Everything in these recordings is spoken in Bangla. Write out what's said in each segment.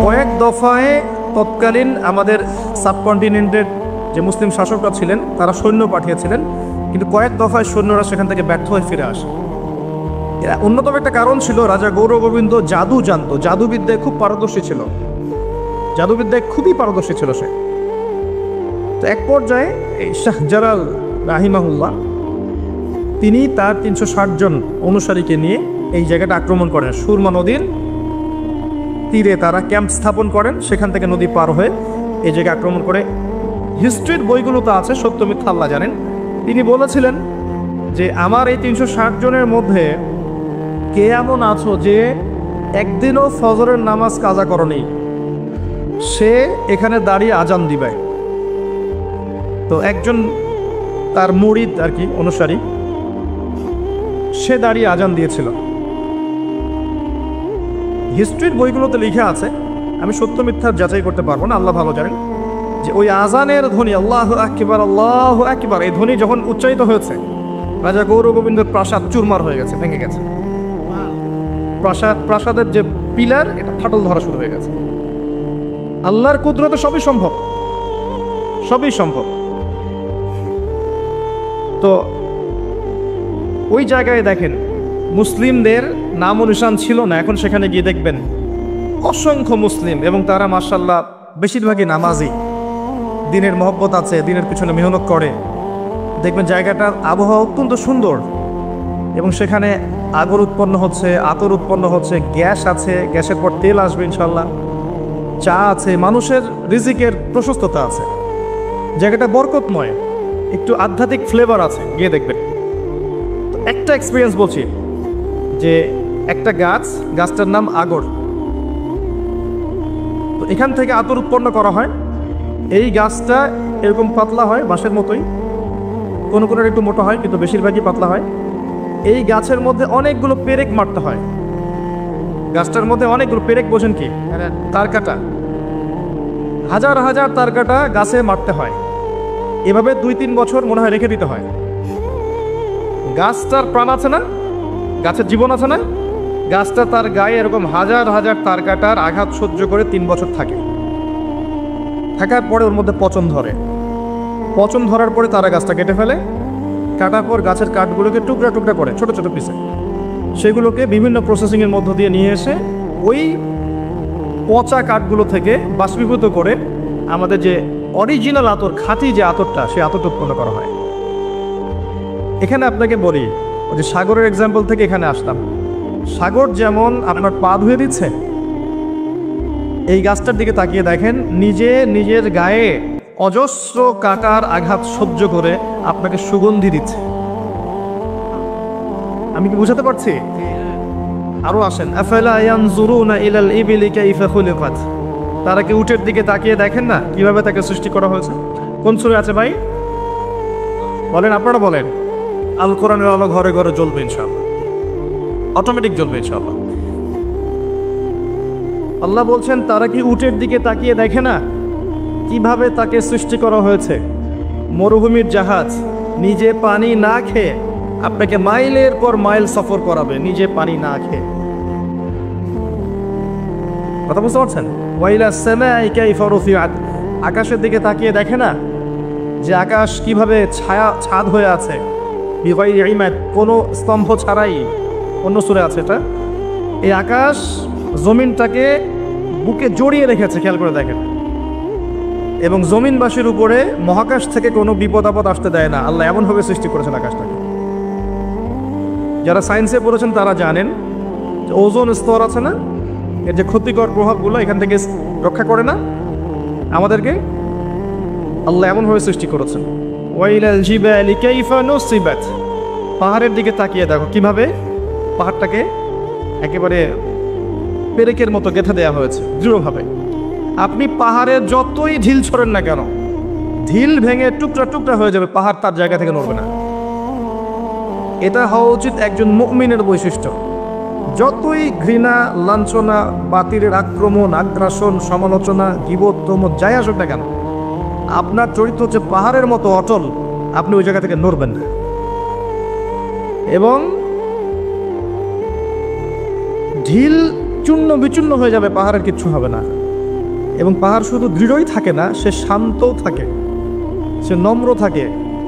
কয়েক দফায় তৎকালীন আমাদের সাবকন্টিনেন্টের যে মুসলিম শাসকরা ছিলেন তারা সৈন্য পাঠিয়েছিলেন, কিন্তু কয়েক দফায় সৈন্যরা সেখান থেকে ব্যর্থ হয়ে ফিরে আসে। এরা অন্যতম একটা কারণ ছিল রাজা গৌরগোবিন্দ জাদু জানত, জাদুবিদ্যায় খুব পারদর্শী ছিল, জাদুবিদ্যায় খুবই পারদর্শী ছিল সে। তো এক পর্যায়ে এই শাহজালাল রাহিমাহুল্লাহ তিনি তার 360 জন অনুসারীকে নিয়ে এই জায়গাটা আক্রমণ করেন। সুরমা নদীর তীরে তারা ক্যাম্প স্থাপন করেন, সেখান থেকে নদী পার হয়ে এই জায়গায় আক্রমণ করে। হিস্ট্রির বইগুলোতে আছে, সত্য মিথ্যা আল্লাহ জানেন। তিনি বলেছিলেন যে আমার এই 360 জনের মধ্যে কে এমন আছো যে একদিনও ফজরের নামাজ কাজা করনি, সে এখানে দাঁড়িয়ে আজান দিবে। তো একজন তার মুরিদ আর কি, অনুসারী, সে দাঁড়িয়ে আজান দিয়েছিল। হিস্ট্রির বইগুলোতে লিখে আছে, আমি সত্য মিথ্যার যাচাই করতে পারবো না, আল্লাহ ভালো জানেন, যে ওই আজানের ধ্বনি আল্লাহু আকবার আল্লাহু আকবার, এই ধ্বনি যখন উচ্চারিত হয়েছে রাজা গৌরগোবিন্দের প্রাসাদ চুরমার হয়ে গেছে, ভেঙে গেছে। প্রাসাদের যে পিলার এটা ফাটল ধরা শুরু হয়ে গেছে। আল্লাহর কুদরতে সবই সম্ভব, সবই সম্ভব। তো ওই জায়গায় দেখেন মুসলিমদের নাম নিশান ছিল না, এখন সেখানে গিয়ে দেখবেন অসংখ্য মুসলিম, এবং তারা মাশাআল্লাহ বেশিরভাগই নামাজি, দিনের মহব্বত আছে, দিনের পিছনে মেহনত করে। দেখবেন জায়গাটার আবহাওয়া অত্যন্ত সুন্দর, এবং সেখানে আগর উৎপন্ন হচ্ছে, আতর উৎপন্ন হচ্ছে, গ্যাস আছে, গ্যাসের পর তেল আসবে ইনশাল্লাহ, চা আছে, মানুষের রিজিকের প্রশস্ততা আছে। জায়গাটা বরকতময়, একটু আধ্যাত্মিক ফ্লেভার আছে, গিয়ে দেখবেন। তো একটা এক্সপিরিয়েন্স বলছি, যে একটা গাছটার নাম আগর। তো এখান থেকে আতর উৎপন্ন করা হয়। এই গাছটা এরকম পাতলা হয়, বাঁশের মতোই, কোনো কোনো একটু মোটা হয়, কিন্তু বেশিরভাগই পাতলা হয়। এই গাছের মধ্যে অনেকগুলো পেরেক মারতে হয়। গাছটার মধ্যে অনেকগুলো পেরেক, বোঝেন কি, তার কাটা, হাজার হাজার তার কাটা গাছে মারতে হয়। এভাবে 2-3 বছর মনে হয় রেখে দিতে হয়। গাছটার প্রাণ আছে না, গাছের জীবন আছে না, গাছটা তার গায়ে এরকম হাজার হাজার তার কাটার আঘাত সহ্য করে 3 বছর থাকে। থাকার পরে ওর মধ্যে পচন ধরে, পচন ধরার পরে তারা গাছটা কেটে ফেলে। কাটার পর গাছের কাঠগুলোকে টুকরা টুকরা করে, ছোট ছোট পিসে, সেগুলোকে বিভিন্ন প্রসেসিংয়ের মধ্য দিয়ে নিয়ে এসে ওই পচা কাঠগুলো থেকে বাষ্পীভূত করে আমাদের যে অরিজিনাল আতর, খাঁটি যে আতরটা, সেই আতরটা উৎপন্ন করা হয়। এখানে আপনাকে বলি, ওই যে সাগরের এক্সাম্পল থেকে এখানে আসলাম। সাগর যেমন আপনার পা ধুয়ে দিচ্ছে, এই গাছটার দিকে তাকিয়ে দেখেন নিজের গায়ে অজস্র কাটার আঘাত সহ্য করে আপনাকে সুগন্ধি দিচ্ছে। আমি কি বুঝাতে পারছি? আরো আসেন, আফালা ইয়ানজুরুনা ইলাল ইবিলি কাইফা খুলিকাত, তারা কি উটের দিকে তাকিয়ে দেখেন না কিভাবে তাকে সৃষ্টি করা হয়েছে? কোন সূরা আছে ভাই বলেন, আপনারা বলেন। আল কোরআনের আলো ঘরে ঘরে জ্বলবে ইনশাআল্লাহ, অটোমেটিক জ্বলবে ইনশাআল্লাহ। আল্লাহ বলছেন তারা কি উটের দিকে তাকিয়ে দেখে না কিভাবে তাকে সৃষ্টি করা হয়েছে? মরুভূমির জাহাজ নিজে পানি না খেয়ে আপনাকে মাইলের পর মাইল সফর করাবে, নিজে পানি না খেয়ে। কথা বুঝতে পারছেন? ওয়াইলা সামাই কাইফা রুফিআত, আকাশের দিকে তাকিয়ে দেখে না যে আকাশ কিভাবে ছাদ হয়ে আছে, বিগাইরি ইমাদ, কোনো স্তম্ভ ছাড়াই। অন্য সূরা আছে এটা। এই আকাশ জমিনটাকে বুকে জড়িয়ে রেখেছে, খেয়াল করে দেখেন। এবং জমিনবাসীর উপরে মহাকাশ থেকে কোনো বিপদ আপদ আসতে দেয় না। আল্লাহ এমনভাবে সৃষ্টি করেছেন আকাশটাকে। যারা সায়েন্সে পড়েছেন তারা জানেন যে ওজোন স্তর আছে না, এর যে ক্ষতিকর প্রভাবগুলো এখান থেকে রক্ষা করে না আমাদেরকে, আল্লাহ এমনভাবে সৃষ্টি করেছেন। ওয়াইলাল জিবালি কাইফা নুসিবাত, পাহাড়ের দিকে তাকিয়ে দেখো কিভাবে পাহাড়টাকে একেবারে পেরেকের মতো গেঁথে দেওয়া হয়েছে দৃঢ়ভাবে। আপনি পাহাড়ে যতই ঢিল ছড়েন না কেন, ঢিল ভেঙে টুকরা টুকরা হয়ে যাবে, পাহাড় তার জায়গা থেকে নড়বে না। এটা হওয়া উচিত একজন মুমিনের বৈশিষ্ট্য। যতই ঘৃণা, লাঞ্ছনা, বাতিলের আক্রমণ, আগ্রাসন, সমালোচনা, গীবত, তমত যাই আসুক না কেন, আপনার চরিত্র হচ্ছে পাহাড়ের মতো অটল, আপনি ওই জায়গা থেকে নড়বেন না। এবং ঢিল চূর্ণ বিচূর্ণ হয়ে যাবে, পাহাড়ের কিচ্ছু হবে না। এবং পাহাড় শুধু দৃঢ়ই থাকে না, সে শান্তও থাকে, সে নম্র থাকে,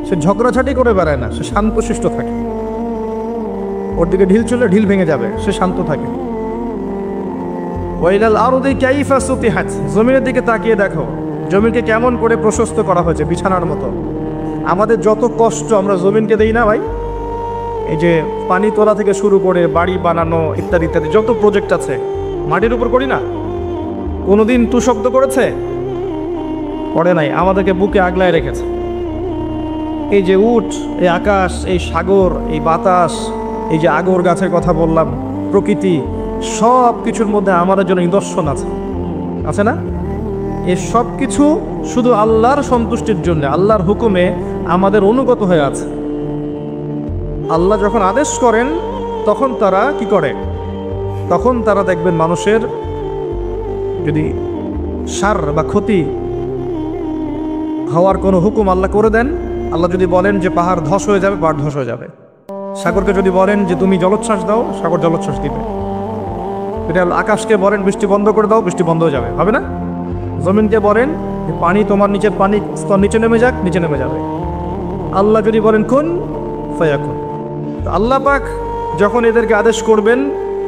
সে ঝগড়াঝাটি করে বেড়ায় না, সে শান্তশিষ্ট থাকে। ওর দিকে ঢিল চললে ঢিল ভেঙে যাবে, সে শান্ত থাকে। ওয়াইলাল আরদি কাইফা সুতিহাত, জমিনের দিকে তাকিয়ে দেখো জমিনকে কেমন করে প্রশস্ত করা হয়েছে, বিছানার মতো। আমাদের যত কষ্ট আমরা জমিনকে দেই না ভাই, এই যে পানি তোলা থেকে শুরু করে বাড়ি বানানো ইত্যাদি ইত্যাদি যত প্রজেক্ট আছে, মাটির উপর করি না? কোনোদিন তু শব্দ করেছে? করে নাই, আমাদেরকে বুকে আগলায় রেখেছে। এই যে উট, এই আকাশ, এই সাগর, এই বাতাস, এই যে আগর গাছের কথা বললাম, প্রকৃতি, সব কিছুর মধ্যে আমাদের জন্য নিদর্শন আছে, আছে না? এই সব কিছু শুধু আল্লাহর সন্তুষ্টির জন্য, আল্লাহর হুকুমে আমাদের অনুগত হয়ে আছে। আল্লাহ যখন আদেশ করেন তখন তারা কি করে? তখন তারা দেখবেন মানুষের যদি সার বা ক্ষতি হওয়ার কোনো হুকুম আল্লাহ করে দেন, আল্লাহ যদি বলেন যে পাহাড় ধস হয়ে যাবে, পাহাড় ধস হয়ে যাবে। সাগরকে যদি বলেন যে তুমি জলোচ্ছ্বাস দাও, সাগর জলোচ্ছ্বাস দিবে। এটা আকাশকে বলেন বৃষ্টি বন্ধ করে দাও, বৃষ্টি বন্ধ হয়ে যাবে, হবে না? জমিনকে বলেন যে পানি, তোমার নিচের পানি স্তর নিচে নেমে যাক, নিচে নেমে যাবে। আল্লাহ যদি বলেন কুন ফায়াকুন। তো আল্লাহ পাক যখন এদেরকে আদেশ করবেন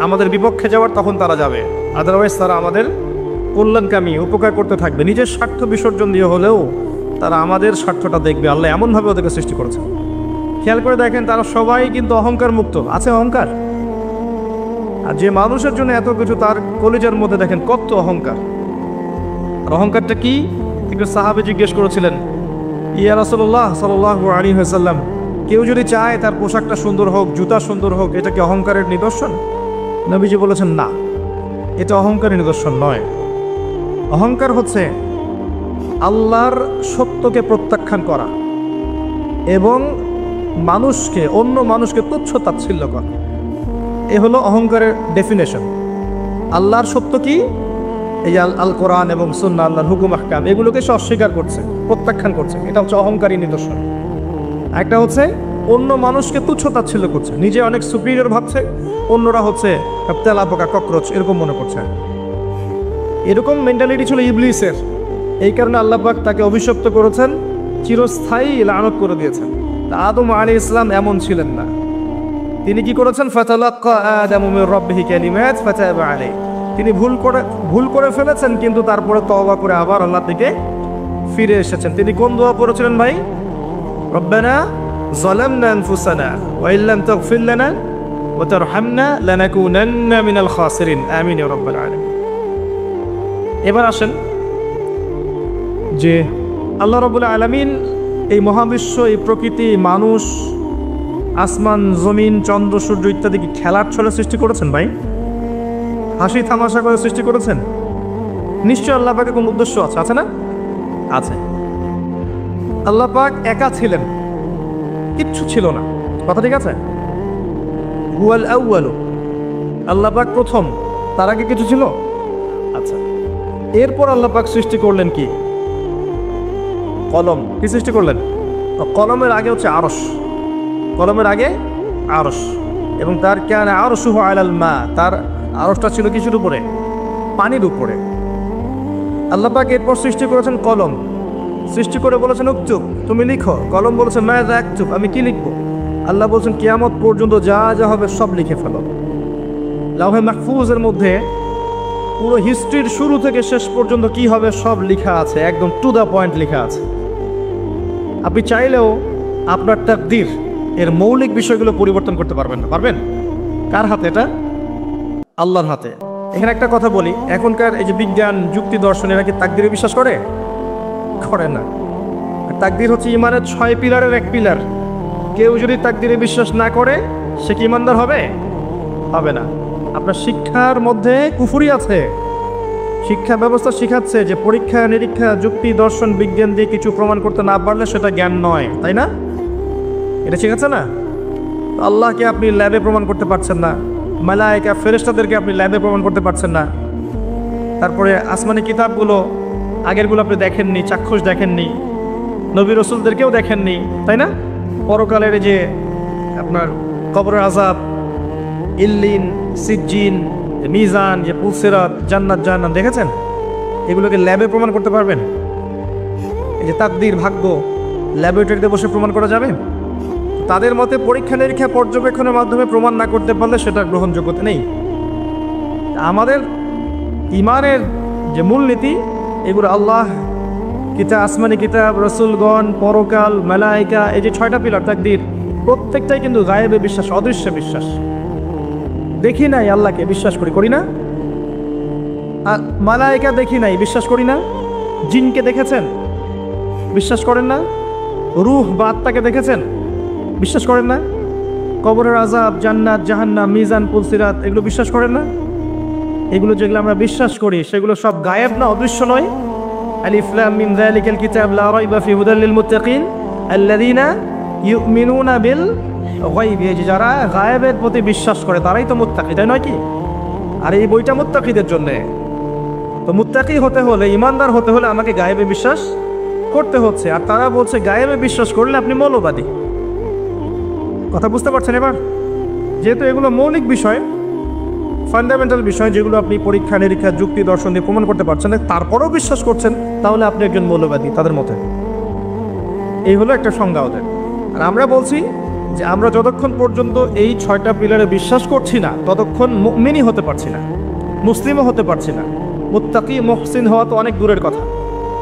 আমাদের বিপক্ষে যাওয়ার, তখন তারা যাবে। আদারওয়াইজ তারা আমাদের কল্যাণকামী, উপকার করতে থাকবে। নিজের স্বার্থ বিসর্জন দিয়ে হলেও তারা আমাদের স্বার্থটা দেখবে। আল্লাহ এমনভাবে ওদেরকে সৃষ্টি করেছে। খেয়াল করে দেখেন, তারা সবাই কিন্তু অহংকার মুক্ত আছে। অহংকার, আর যে মানুষের জন্য এত কিছু, তার কলিজার মধ্যে দেখেন কত অহংকার। আর অহংকারটা কি? একটু সাহাবে জিজ্ঞেস করেছিলেন, ইয়া রাসূলুল্লাহ সাল্লাল্লাহু আলাইহি ওয়াসাল্লাম, কেউ যদি চায় তার পোশাকটা সুন্দর হোক, জুতা সুন্দর হোক, এটা কি অহংকারের নিদর্শন? নবীজি বলেছেন না, এটা অহংকারের নিদর্শন নয়। অহংকার হচ্ছে আল্লাহর সত্যকে প্রত্যাখ্যান করা এবং মানুষকে, অন্য মানুষকে তুচ্ছ তাচ্ছিল্য করা। এ হলো অহংকারের ডেফিনেশন। আল্লাহর সত্য কি? এই আল কোরআন এবং সুন্নাহ, আল্লাহর হুকুম আহকাম, এগুলোকে সে অস্বীকার করছে, প্রত্যাখ্যান করছে। এটা হচ্ছে অহংকারী নিদর্শন। একটা হচ্ছে অন্য মানুষকে তুচ্ছ তাচ্ছিল্য করছে, নিজে অনেক সুপিরিয়র ভাবছে, অন্যরা হচ্ছে তেলা পোকা, ককরোচ এরকম মনে করছে। এরকম মেন্টালিটি ছিল ইবলিসের। এই কারণে আল্লাহ পাক তাকে অভিশপ্ত করেছেন, চিরস্থায়ী লানত করে দিয়েছেন। আদম আলাইহিস সালাম এমন ছিলেন না। তিনি কি করেছেন? ফাতালাক্কা আদামু মির রাব্বিহি কালিমাত ফাতাবা আলাইহি। তিনি ভুল করে ফেলেছেন, কিন্তু তারপরে তওবা করে আবার আল্লাহ থেকে ফিরে এসেছেন। তিনি কোন দোয়া পড়েছিলেন ভাই? রব্বানা যালামনা আনফুসানা ওয়া ইল্লাম তাগফির লানা ওয়া তারহামনা লানাকুনান্না মিনাল খাসিরিন, আমিন ইয়া রাব্বাল আলামিন। এবার আসেন যে আল্লাহ রাব্বুল আলামিন এই মহাবিশ্ব, এই প্রকৃতি, মানুষ, আসমান, জমিন, চন্দ্র, সূর্য ইত্যাদি কি খেলার ছলে সৃষ্টি করেছেন ভাই? হাসি তামাশা করে সৃষ্টি করেছেন? নিশ্চয় আল্লাহ পাকের কোন উদ্দেশ্য আছে, আছে না? আছে। আল্লাহ পাক একা ছিলেন, কিচ্ছু ছিল না, কথা ঠিক আছে? হুয়াল আউয়ালু, আল্লাহ পাক প্রথম, তার আগে কিছু ছিল? আচ্ছা। এরপর আল্লাহ পাক সৃষ্টি করলেন কি? কলম। কি সৃষ্টি করলেন? কলমের আগে হচ্ছে আরশ, কলমের আগে আরশ, এবং তার কানা আরশুহু আলাল মা, তার আরশটা ছিল কিছুর উপরে? পানির উপরে। আল্লাহ পাক এরপর সৃষ্টি করেছেন কলম, সৃষ্টি করে বলেছেন উকতুব, তুমি লিখো। কলম বলেছে মাযা আকতুব, আমি কি লিখবো? আল্লাহ বলছেন কিয়ামত পর্যন্ত যা যা হবে সব লিখে ফেলো। লাওহে মাহফুজের মধ্যে পুরো হিস্ট্রির শুরু থেকে শেষ পর্যন্ত কি হবে সব লেখা আছে, একদম টু দ্য পয়েন্ট লেখা আছে। আপনি চাইলেও আপনার তাকদীর, এর মৌলিক বিষয়গুলো পরিবর্তন করতে পারবেন না। পারবেন? কার হাতে? এটা আল্লাহর হাতে। এখানে একটা কথা বলি, এখনকার এই যে বিজ্ঞান, যুক্তি, দর্শন, এরা কি তাকদীরে বিশ্বাস করে? করে না। তাকদীর হচ্ছে ইমানের 6 পিলারের এক পিলার। কেউ যদি তাকদীরে বিশ্বাস না করে, সে কি ইমানদার হবে? হবে না। আপনার শিক্ষার মধ্যে কুফরি আছে। শিক্ষা ব্যবস্থা শিখাচ্ছে যে পরীক্ষা নিরীক্ষা, যুক্তি, দর্শন, বিজ্ঞান দিয়ে কিছু প্রমাণ করতে না পারলে সেটা জ্ঞান নয়, তাই না? এটা শিখাচ্ছে না? আল্লাহকে আপনি ল্যাবে প্রমাণ করতে পারছেন না, মালায়েকা ফেরেশতাদেরকে আপনি ল্যাবে প্রমাণ করতে পারছেন না। তারপরে আসমানি কিতাবগুলো আগেরগুলো আপনি দেখেননি, চাক্ষুষ দেখেননি, নবী রসুলদেরকেও দেখেননি, তাই না? পরকালের যে আপনার কবরের আযাব, ইল্লিন, সিজ্জিন, মিজান, যে পুলসিরাত, জান্নাত জাহান্নাম দেখেছেন? এগুলোকে ল্যাবে প্রমাণ করতে পারবেন? এই যে তাকদীর, ভাগ্য, ল্যাবরেটরিতে বসে প্রমাণ করা যাবে? তাদের মতে পরীক্ষা নিরীক্ষা পর্যবেক্ষণের মাধ্যমে প্রমাণ না করতে পারলে সেটা গ্রহণযোগ্যতা নেই। আমাদের ইমানের যে মূলনীতি, এগুলো আল্লাহ, কিতাব, আসমানি কিতাব, রসুলগণ, পরকাল, মালায়েকা, এই যে 6টা পিলার তাকদীর, প্রত্যেকটাই কিন্তু গায়েবে বিশ্বাস, অদৃশ্য বিশ্বাস। দেখি নাই আল্লাহকে, বিশ্বাস করি না? আর মালায়েকা দেখি নাই, বিশ্বাস করি না? জিনকে দেখেছেন, বিশ্বাস করেন না? রূহ বা আত্মাকে দেখেছেন, বিশ্বাস করেন না? কবরের আযাব, জান্নাত, জাহান্নাম, মিজান, পুলসিরাত, এগুলো বিশ্বাস করেন না? এগুলো যেগুলো আমরা বিশ্বাস করি সেগুলো সব গায়েব না, অদৃশ্য নয়? আলিফ লাম মিম যালিকাল কিতাব লা রাইবা ফি হুদাল লিল মুত্তাকিন আল্লাযীনা ইউমিনুনা বিল গায়ব। এই যে যারা গায়েবের প্রতি বিশ্বাস করে তারাই তো মুত্তাকি, তাই নয় কি? আর এই বইটা মুত্তাকিদের জন্য। তো মুত্তাকি হতে হলে, ইমানদার হতে হলে আমাকে গায়েবে বিশ্বাস করতে হচ্ছে। আর তারা বলছে গায়েবে বিশ্বাস করলে আপনি মৌলবাদী। কথা বুঝতে পারছেন এবার? যেহেতু এগুলো মৌলিক বিষয়, ফান্ডামেন্টাল বিষয়, যেগুলো আপনি পরীক্ষা নিরীক্ষা, যুক্তি, দর্শন দিয়ে প্রমাণ করতে পারছেন না, তারপরেও বিশ্বাস করছেন, তাহলে আপনি একজন মৌলবাদী তাদের মতে। এই হলো একটা সংজ্ঞা ওদের। আর আমরা বলছি যে আমরা যতক্ষণ পর্যন্ত এই 6টা পিলারে বিশ্বাস করছি না, ততক্ষণ মুমিনই হতে পারছি না, মুসলিমও হতে পারছি না। মুত্তাকি, মুহসিন হওয়া তো অনেক দূরের কথা।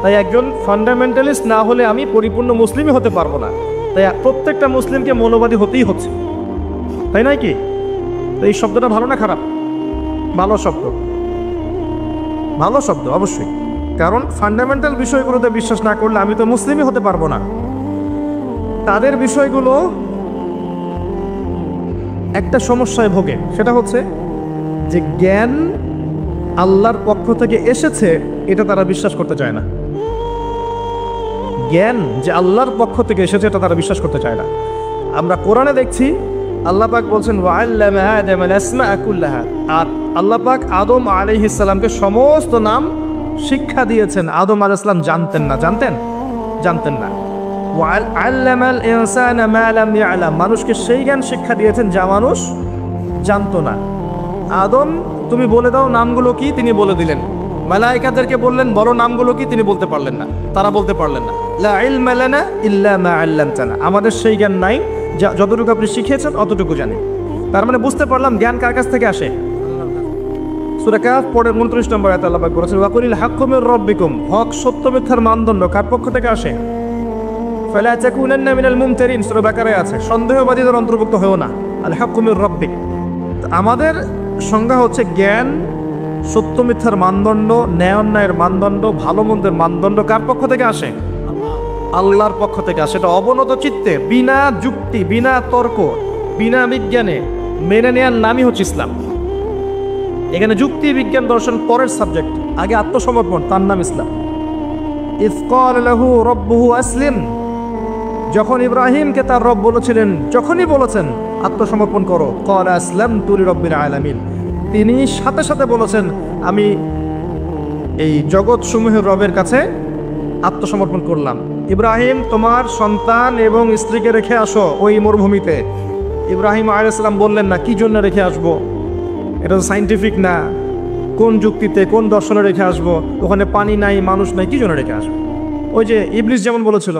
তাই একজন ফান্ডামেন্টালিস্ট না হলে আমি পরিপূর্ণ মুসলিমই হতে পারবো না। তাই প্রত্যেকটা মুসলিমকে মৌলবাদী হতেই হচ্ছে, তাই নয় কি? তো এই শব্দটা ভালো না খারাপ? ভালো শব্দ, ভালো শব্দ অবশ্যই। কারণ ফান্ডামেন্টাল বিষয়গুলোতে বিশ্বাস না করলে আমি তো মুসলিমই হতে পারবো না। তাদের বিষয়গুলো একটা সমস্যায় ভোগে, সেটা হচ্ছে যে জ্ঞান আল্লাহর পক্ষ থেকে এসেছে এটা তারা বিশ্বাস করতে চায় না। জ্ঞান যে আল্লাহর পক্ষ থেকে এসেছে এটা তারা বিশ্বাস করতে চায় না। আমরা কোরআনে দেখছি আল্লাহ পাক বলছেন ওয়াল্লামা আদাম আল আসমাআ কুল্লাহা, আর আল্লাহ পাক আদম আলাইহিস সালামকে সমস্ত নাম শিক্ষা দিয়েছেন। আদম আলাইহিস সালাম জানতেন না, জানতেন না। ওয়াল্লামাল ইনসানা মা লাম ইয়ালাম, মানুষকে সেই জ্ঞান শিক্ষা দিয়েছেন যা মানুষ জানতো না। আদম, তুমি বলে দাও নামগুলো কি, তিনি বলে দিলেন। মালায়েকাদেরকে বললেন বড় নামগুলো কি, তিনি বলতে পারলেন না, তারা বলতে পারলেন না। লা ইলমা লানা ইল্লা মা আল্লামতানা, আমাদের সেই জ্ঞান নাই, যতটুকু আপনি শিখিয়েছেন অতটুকু জানি। তার মানে বুঝতে পারলাম জ্ঞান কার কাছ থেকে আসে। সূরা কাহফ পড়ে 29 নম্বর আয়াতে আল্লাহ পাক বলেছেন ওয়াকুলিল হাক্কু মির রাব্বিকুম, হক সত্য মিথ্যার মানদণ্ড কার পক্ষ থেকে আসে? ফালা তাকুনান্না মিনাল মুমতারিন, সূরা বাকারায় আছে, সন্দেহবাদীদের অন্তর্ভুক্ত হও না। আল হাক্কু মির রাব্বিক, আমাদের সংজ্ঞা হচ্ছে জ্ঞান, সত্য মিথ্যার মানদণ্ড, ন্যায় অন্যায়ের মানদণ্ড, ভালো মন্দের মানদণ্ড কার পক্ষ থেকে আসে? আল্লাহর পক্ষ থেকে আসে। এটা অবনত চিত্তে, বিনা যুক্তি, বিনা তর্ক, বিনা বিজ্ঞানে মেনে নেওয়ার নামই হচ্ছে ইসলাম। এখানে যুক্তি, বিজ্ঞান, দর্শন পরের সাবজেক্ট, আগে আত্মসমর্পণ, তার নাম ইসলাম। ইয ক্বালা লাহু রাব্বুহু আসলিম, যখন ইব্রাহিমকে তার রব বলেছিলেন, যখনই বলেছেন আত্মসমর্পণ করো, ক্বালা আসলামতু লিরাব্বিল আলামিন, তিনি সাথে সাথে বলেছেন আমি এই জগৎ সমূহের রবের কাছে আত্মসমর্পণ করলাম। ইব্রাহিম, তোমার সন্তান এবং স্ত্রীকে রেখে আসো ওই মরুভূমিতে। ইব্রাহিম আলাইহিস সালাম বললেন না, কি জন্য রেখে আসবো? এটা তো সাইন্টিফিক না, কোন যুক্তিতে, কোন দর্শনে রেখে আসবো? ওখানে পানি নাই, মানুষ নাই, কি জন্য রেখে আসবো? ওই যে ইবলিস যেমন বলেছিল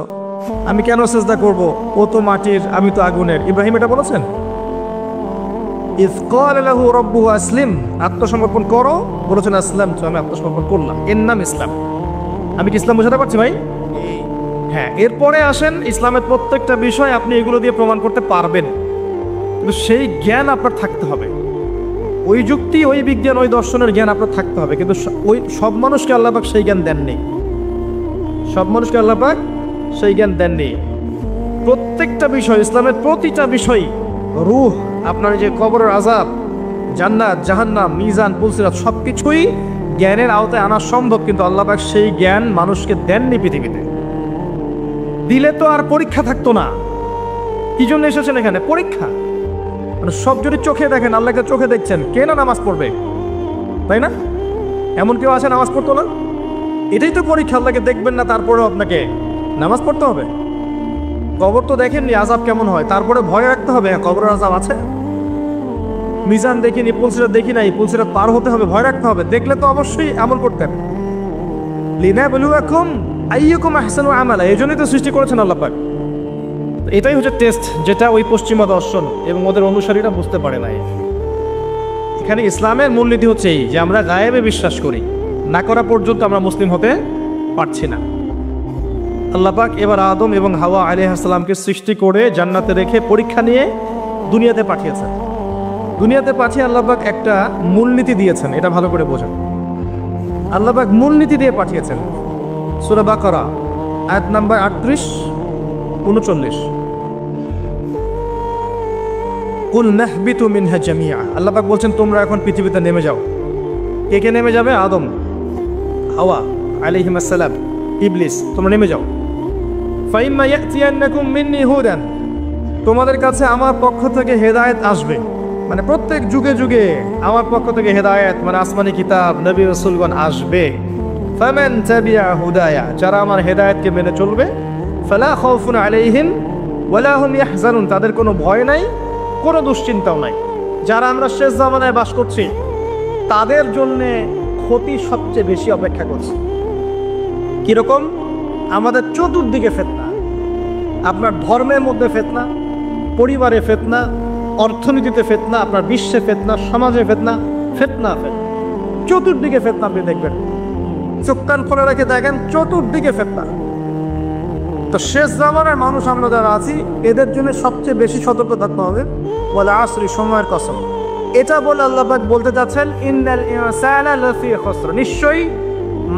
আমি কেন সেজদা করব, ও তো মাটির, আমি তো আগুনের। ইব্রাহিম এটা বলেছেন? ইয ক্বালা লাহু রাব্বুহু আসলিম, আত্মসমর্পণ করো, বলেছেন আসলাম, তো আমি আত্মসমর্পণ করলাম, এর নাম ইসলাম। আমি কি ইসলাম বোঝাতে পারছি ভাই? হ্যাঁ। এরপরে আসেন ইসলামের প্রত্যেকটা বিষয় আপনি এগুলো দিয়ে প্রমাণ করতে পারবেন, কিন্তু সেই জ্ঞান আপনার থাকতে হবে। ওই যুক্তি, ওই বিজ্ঞান, ওই দর্শনের জ্ঞান আপনার থাকতে হবে। কিন্তু ওই সব মানুষকে আল্লাহ পাক সেই জ্ঞান দেননি, সব মানুষকে আল্লাহ পাক সেই জ্ঞান দেননি। প্রত্যেকটা বিষয়, ইসলামের প্রতিটা বিষয়, রূহ, আপনার যে কবরের আযাব, জান্নাত, জাহান্নাম, মিজান, পুলসিরাত, সব কিছুই জ্ঞানের আওতায় আনা সম্ভব, কিন্তু আল্লাহ পাক সেই জ্ঞান মানুষকে দেননি পৃথিবীতে। দিলে তো আর পরীক্ষা থাকতো না। কি জন্য এসেছেন এখানে? পরীক্ষা। মানে সব যদি চোখে দেখেন, আল্লাহকে চোখে দেখছেন, কে না নামাজ পড়বে, তাই না? এমন কেউ আছে নামাজ পড়তো না? এটাই তো পরীক্ষা, আল্লাহকে দেখবেন না তারপরেও আপনাকে নামাজ পড়তে হবে। কবর তো দেখেননি আযাব কেমন হয়, তারপরে ভয় রাখতে হবে, কবরের আযাব আছে। মিজান দেখিনি, পুলসিরাত দেখি নাই, পুলসিরাত পার হতে হবে, ভয় রাখতে হবে। দেখলে তো অবশ্যই আমল করতেন। লিনাবলুয়াকুম আইয়ুকুম আহসানু আমালা, এই জন্যই তো সৃষ্টি করেছেন আল্লাহ পাক। এটাই হচ্ছে টেস্ট, যেটা ওই পশ্চিমা দর্শন এবং ওদের অনুসারীরা বুঝতে পারে নাই। এখানে ইসলামের মূলনীতি হচ্ছে এই যে আমরা গায়েবে বিশ্বাস করি, না করা পর্যন্ত আমরা মুসলিম হতে পারছি না। আল্লাহ পাক এবার আদম এবং হাওয়া আলাইহিস সালামকে সৃষ্টি করে জান্নাতে রেখে পরীক্ষা নিয়ে দুনিয়াতে পাঠিয়েছেন। দুনিয়াতে পাঠিয়ে আল্লাহ পাক একটা মূলনীতি দিয়েছেন, এটা ভালো করে বোঝেন। আল্লাহ পাক মূলনীতি দিয়ে পাঠিয়েছেন। সূরা বাকারা আয়াত নাম্বার 38-39, কুল নাহবিতু মিনহা জামিআ, আল্লাহ পাক বলছেন তোমরা এখন পৃথিবীতে নেমে যাও। কে কে নেমে যাবে? আদম, হাওয়া আলাইহিস সালাম, ইবলিস, তোমরা নেমে যাও। ফাইম্মা ইয়াতিয়ান্নাকুম মিন্নি হুদান, তোমাদের কাছে আমার পক্ষ থেকে হেদায়েত আসবে, মানে প্রত্যেক যুগে যুগে আমার পক্ষ থেকে হেদায়েত, মানে আসমানি কিতাব, নবী রাসূলগণ আসবে। ফামান তাবিআ হুদায়া, যারা আমার হেদায়েতকে মেনে চলবে, ফালা খাউফুন আলাইহিম ওয়ালা হুম ইয়াহজানুন, তাদের কোনো ভয় নাই, কোনো দুশ্চিন্তাও নাই। যারা আমরা শেষ জামানায় বাস করছি তাদের জন্যে ক্ষতি সবচেয়ে বেশি অপেক্ষা করছে। কিরকম? আমাদের চতুর্দিকে ফিতনা, আপনার ধর্মের মধ্যে ফিতনা, পরিবারে ফিতনা, অর্থনীতিতে ফিতনা, আপনার বিশ্বে ফিতনা, সমাজে ফিতনা, ফিতনা ফিতনা, চতুর্দিকে ফিতনা। আপনি দেখবেন, চোখ কান খোলা রেখে দেখেন, চতুর্দিকে ফিতনা। তো শেষ জামানার মানুষ আমরা যারা আছি এদের জন্য সবচেয়ে বেশি সতর্ক থাকতে হবে। ওয়াল আসরি, সময়ের কসম। এটা বলে আল্লাহ পাক বলতে যাচ্ছেন ইন্নাল ইনসানা লাফি খুসর, নিশ্চয়ই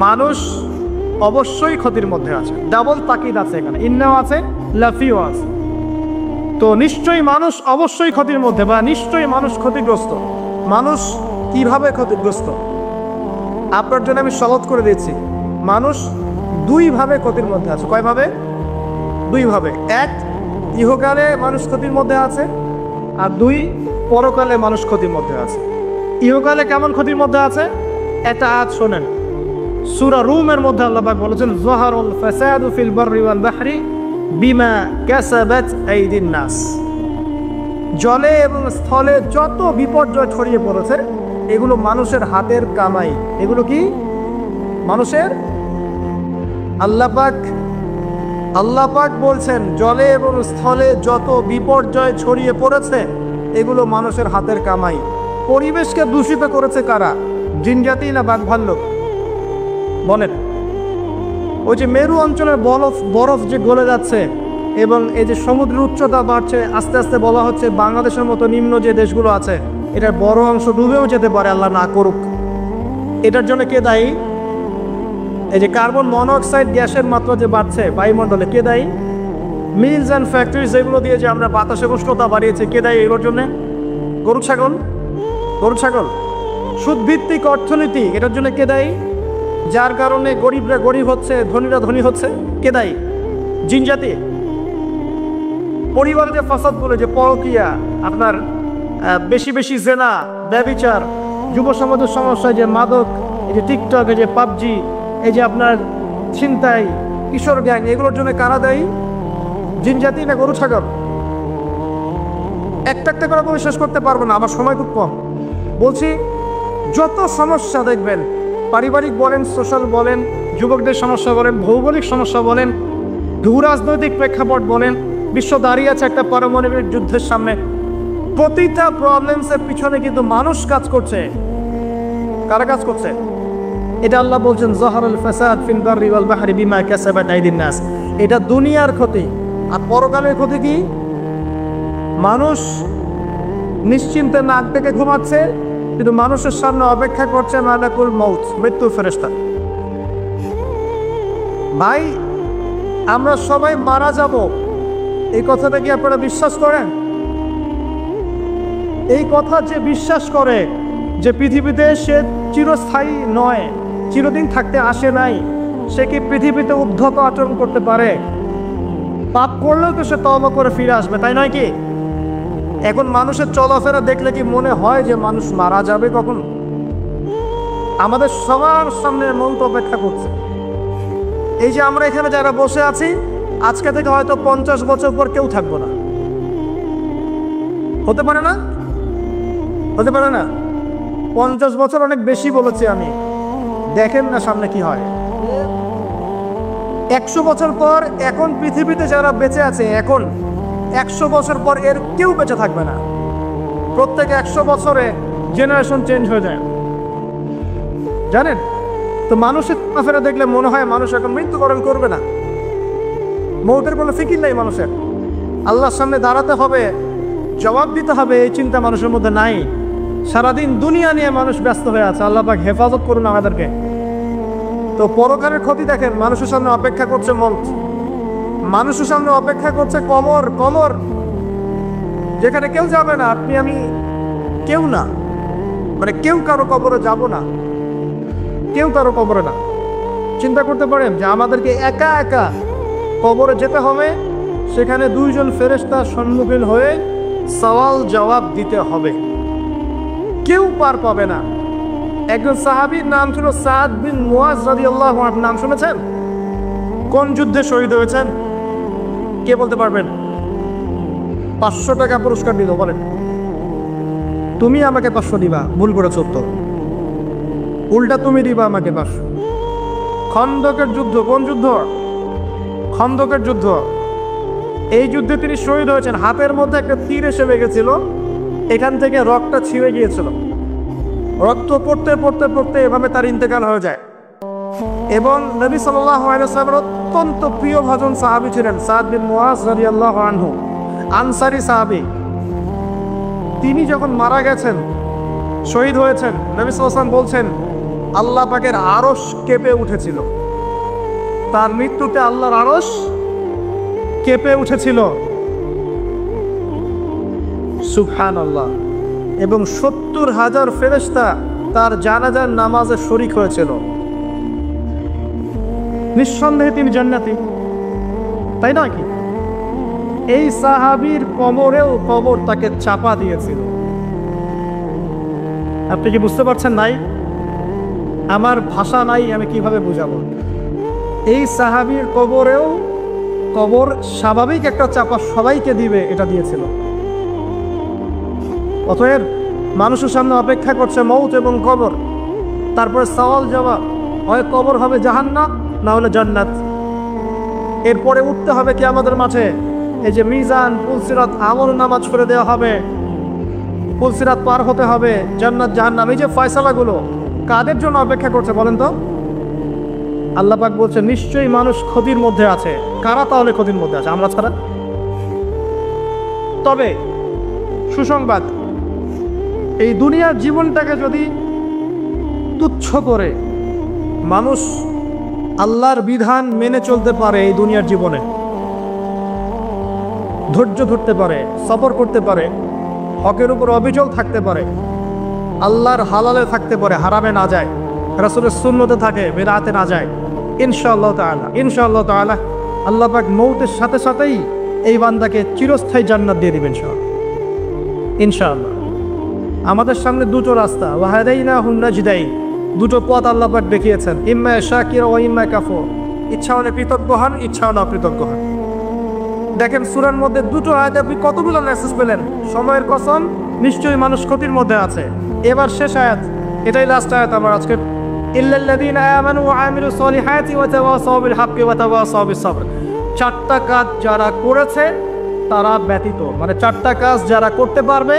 মানুষ অবশ্যই ক্ষতির মধ্যে আছে। ডাবল তাকিদ আছে এখানে, ইন্নাও আছে, লাফিও আছে। তো নিশ্চয়ই মানুষ অবশ্যই ক্ষতির মধ্যে, বা নিশ্চয়ই মানুষ ক্ষতিগ্রস্ত। মানুষ কিভাবে ক্ষতিগ্রস্ত? আপনার জন্য আমি সহজ করে দিচ্ছি। মানুষ দুইভাবে ক্ষতির মধ্যে আছে। কয়ভাবে? দুইভাবে। এক, ইহকালে মানুষ ক্ষতির মধ্যে আছে, আর দুই, পরকালে মানুষ ক্ষতির মধ্যে আছে। ইহকালে কেমন ক্ষতির মধ্যে আছে? এটা আজ শোনেন, সূরা রুমের মধ্যে আল্লাহ পাক বলেছেন যাহারুল ফাসাদু ফিল বাররি ওয়াল বাহরি বিমা কাসাবাত আইদিন নাস, জলে এবং স্থলে যত বিপর্যয় ছড়িয়ে পড়েছে এগুলো মানুষের হাতের কামাই। এগুলো কি? মানুষের। আল্লাহ পাক বলছেন জলে এবং স্থলে যত বিপর্যয় ছড়িয়ে পড়েছে এগুলো মানুষের হাতের কামাই। পরিবেশকে দূষিত করেছে কারা? জিনজাতি না বাঘ ভাল্লুক? বলেন। ওই যে মেরু অঞ্চলের বরফ যে গলে যাচ্ছে এবং এই যে সমুদ্রের উচ্চতা বাড়ছে, আস্তে আস্তে বলা হচ্ছে বাংলাদেশের মতো নিম্ন যে দেশগুলো আছে এটার বড় অংশ ডুবেও যেতে পারে, আল্লাহ না করুক। এটার জন্য কে দায়ী? এই যে কার্বন মনোঅক্সাইড গ্যাসের মাত্রা যে বাড়ছে বায়ুমণ্ডলে, কে দায়ী? মিলস অ্যান্ড ফ্যাক্টরিজ, যেগুলো দিয়ে যে আমরা বাতাসের উষ্ণতা বাড়িয়েছি, কে দায়ী এগুলোর জন্য? গরু ছাগল। সুদভিত্তিক অর্থনীতি, এটার জন্য কে দায়ী? যার কারণে গরিবরা গরিব হচ্ছে, ধনীরা ধনী হচ্ছে, কে দায়ী? জিনজাতি। পরিবারে যে ফাসাদ বলে, যে পরকীয়া, আপনার বেশি বেশি জেনা, ব্যভিচার, যুব সমাজের সমস্যা, যে মাদক, এই যে টিকটক, এই যে পাবজি, এই যে আপনার ছিনতাই, কিশোর গ্যাং, এগুলোর জন্য কারা দায়ী? জিনজাতি না গরু ছাগল? একটা করে কোনো শেষ করতে পারবো না, আমার সময় খুব কম। বলছি যত সমস্যা দেখবেন, পারিবারিক বলেন, সোশ্যাল বলেন, যুবকদের সমস্যা বলেন, ভৌগোলিক সমস্যা বলেন, ভূরাজনৈতিক প্রেক্ষাপট বলেন, বিশ্ব দাঁড়িয়ে আছে একটা পারমাণবিক যুদ্ধের সামনে, প্রতিটা প্রবলেমসের পিছনে কিন্তু মানুষ কাজ করছে। কারা কাজ করছে? এটা আল্লাহ বলছেন যাহারুল ফাসাদ ফিল বাররি ওয়াল বাহরি বিমা কাসাবাত আইদিন নাস। এটা দুনিয়ার ক্ষতি। আর পরকালের ক্ষতি কি? মানুষ নিশ্চিন্তে নাক ডেকে ঘুমাচ্ছে, কিন্তু মানুষের সামনে অপেক্ষা করছে মালাকুল মউত, মৃত্যুর ফেরেশতা। ভাই, আমরা সবাই মারা যাব, এই কথাটা কি আপনারা বিশ্বাস করেন? এই কথা যে বিশ্বাস করে যে পৃথিবীতে সে চিরস্থায়ী নয়, চিরদিন থাকতে আসে নাই, সে কি পৃথিবীতে উদ্ধত আচরণ করতে পারে? পাপ করলেও তো সে তওবা করে ফিরে আসবে, তাই নয় কি? এখন মানুষের চলাফেরা দেখলে কি মনে হয় যে মানুষ মারা যাবে কখন? আমাদের সবার সামনে মৌত অপেক্ষা করছে। এই যে আমরা এখানে যারা বসে আছি, আজকে থেকে হয়তো 50 বছর পর কেউ থাকবো না। হতে পারে না? 50 বছর অনেক বেশি বলেছি আমি। দেখেন না সামনে কি হয়। 100 বছর পর এখন পৃথিবীতে যারা বেঁচে আছে, এখন 100 বছর পর এর কেউ বেঁচে থাকবে না। প্রত্যেক 100 বছরে জেনারেশন চেঞ্জ হয়ে যায়, জানেন তো। মানুষের চলাফেরা দেখলে মনে হয় মানুষ এখন মৃত্যুবরণ করবে না, মৌতের কোনো ফিকির নেই মানুষের। আল্লাহর সামনে দাঁড়াতে হবে, জবাব দিতে হবে, এই চিন্তা মানুষের মধ্যে নাই। সারাদিন দুনিয়া নিয়ে মানুষ ব্যস্ত হয়ে আছে। আল্লাহ পাক হেফাজত করুন আমাদেরকে। তো পরকালের ক্ষতি দেখেন, মানুষের সামনে অপেক্ষা করছে মৌত, মানুষের সামনে অপেক্ষা করছে কবর। কবর যেখানে কেউ যাবে না, আপনি আমি কেউ না, মানে কেউ কারো কবরে যাব না, কেউ কারো কবরে না। চিন্তা করতে পারেন যে আমাদেরকে একা একা কবরে যেতে হবে, সেখানে 2 জন ফেরেশতার সম্মুখীন হয়ে সওয়াল জবাব দিতে হবে, কেউ পার পাবে না। একজন সাহাবীর নাম ছিল সাদ বিন মুয়াজ রাদিয়াল্লাহু আনহু, নাম শুনেছেন? কোন যুদ্ধে শহীদ হয়েছেন কে বলতে পারবেন? 500 টাকা পুরস্কার দিল, বলেন। তুমি আমাকে 500 দিবা, ভুল করে 70, উল্টা তুমি দিবা আমাকে 500। খন্দকের যুদ্ধ, কোন যুদ্ধ? খন্দকের যুদ্ধ। এই যুদ্ধে তিনি শহীদ হয়েছেন। হাতের মধ্যে একটা তীর এসে লেগেছিল, এখান থেকে রক্তটা ছিঁড়ে গিয়েছিল। রক্ত পড়তে পড়তে পড়তে এভাবে তার ইন্তেকাল হয়ে যায়। এবং নবী সাল্লাল্লাহু আলাইহি ওয়াসাল্লামের অত্যন্ত প্রিয় ভাজন সাহাবী ছিলেন সাদ বিন মুয়াজ রাদিয়াল্লাহু আনহু, আনসারী সাহাবী। তিনি যখন মারা গেছেন, শহীদ হয়েছেন, নবী সাল্লাল্লাহু আলাইহি ওয়াসাল্লাম বলছেন আল্লাহ পাকের আরশ কেঁপে উঠেছিল। তার মৃত্যুতে আল্লাহর আরশ কেঁপে উঠেছিল, সুবহানাল্লাহ। এবং 70,000 ফেরেশতা তার জানাজার নামাজে শরীক হয়েছিল। নিঃসন্দেহে তিনি জান্নাতি, তাই নয় কি? এই সাহাবীর কবরেও কবর তাকে চাপা দিয়েছিল। আপনি কি বুঝতে পারছেন? নাই, আমার ভাষা নাই, আমি কিভাবে বুঝাবো। এই সাহাবীর কবরেও কবর স্বাভাবিক একটা চাপা সবাইকে দিবে, এটা দিয়েছিল। অতএব মানুষের সামনে অপেক্ষা করছে মৌত এবং কবর, তারপরে সওয়াল জবাব। হয় কবর হবে জাহান্নাম, না হলে জান্নাত। এরপরে উঠতে হবে কিয়ামতের মাঠে, এই যে মিজান, পুলসিরাত, আমল নামাজ করে দেওয়া হবে, পুলসিরাত পার হতে হবে, জান্নাত জাহান্নাম, এই যে ফয়সালাগুলো কাদের জন্য অপেক্ষা করছে বলেন তো? আল্লাহ পাক বলছে নিশ্চয়ই মানুষ ক্ষতির মধ্যে আছে। কারা তাহলে ক্ষতির মধ্যে আছে? আমরা ছাড়া। তবে সুসংবাদ, এই দুনিয়ার জীবনটাকে যদি তুচ্ছ করে মানুষ আল্লাহর বিধান মেনে চলতে পারে, এই দুনিয়ার জীবনে ধৈর্য ধরতে পারে, সবর করতে পারে, হকের উপর অবিচল থাকতে পারে, আল্লাহর হালালে থাকতে পারে, হারামে না যায়, রাসূলের সুন্নতে থাকে, বিদআতে না যায়, ইনশাআল্লাহ তাআলা ইনশাআল্লাহ তাআলা আল্লাহ পাক মৌতের সাথে সাথেই এই বান্দাকে চিরস্থায়ী জান্নাত দিয়ে দিবেন ইনশাআল্লাহ। আমাদের সামনে দুটো রাস্তা, ওয়াহাদাইনাহুন নাজদাইন, দুটো পথ আল্লাহ পাক দেখিয়েছেন, ইম্মা শাকির ওয়া ইম্মা কাফুর। ইচ্ছা হলে কৃতজ্ঞ হন, ইচ্ছা হলে অকৃতজ্ঞ হন। দেখেন সূরার মধ্যে দুটো আয়াতে আপনি কতগুলো মেসেজ পেলেন। সময়ের কসম, নিশ্চয়ই মানুষ ক্ষতির মধ্যে আছে। এবার শেষ আয়াত, এটাই লাস্ট আয়াত আমার আজকে। ইল্লাল্লাযীনা আমানু ওয়া আমিলুস সলিহাতি ওয়া তাওয়াসাউ বিল হাক্কি ওয়া তাওয়াসাউ বিস সাবর। 4টা কাজ যারা করেছে তারা ব্যতীত, মানে 4টা কাজ যারা করতে পারবে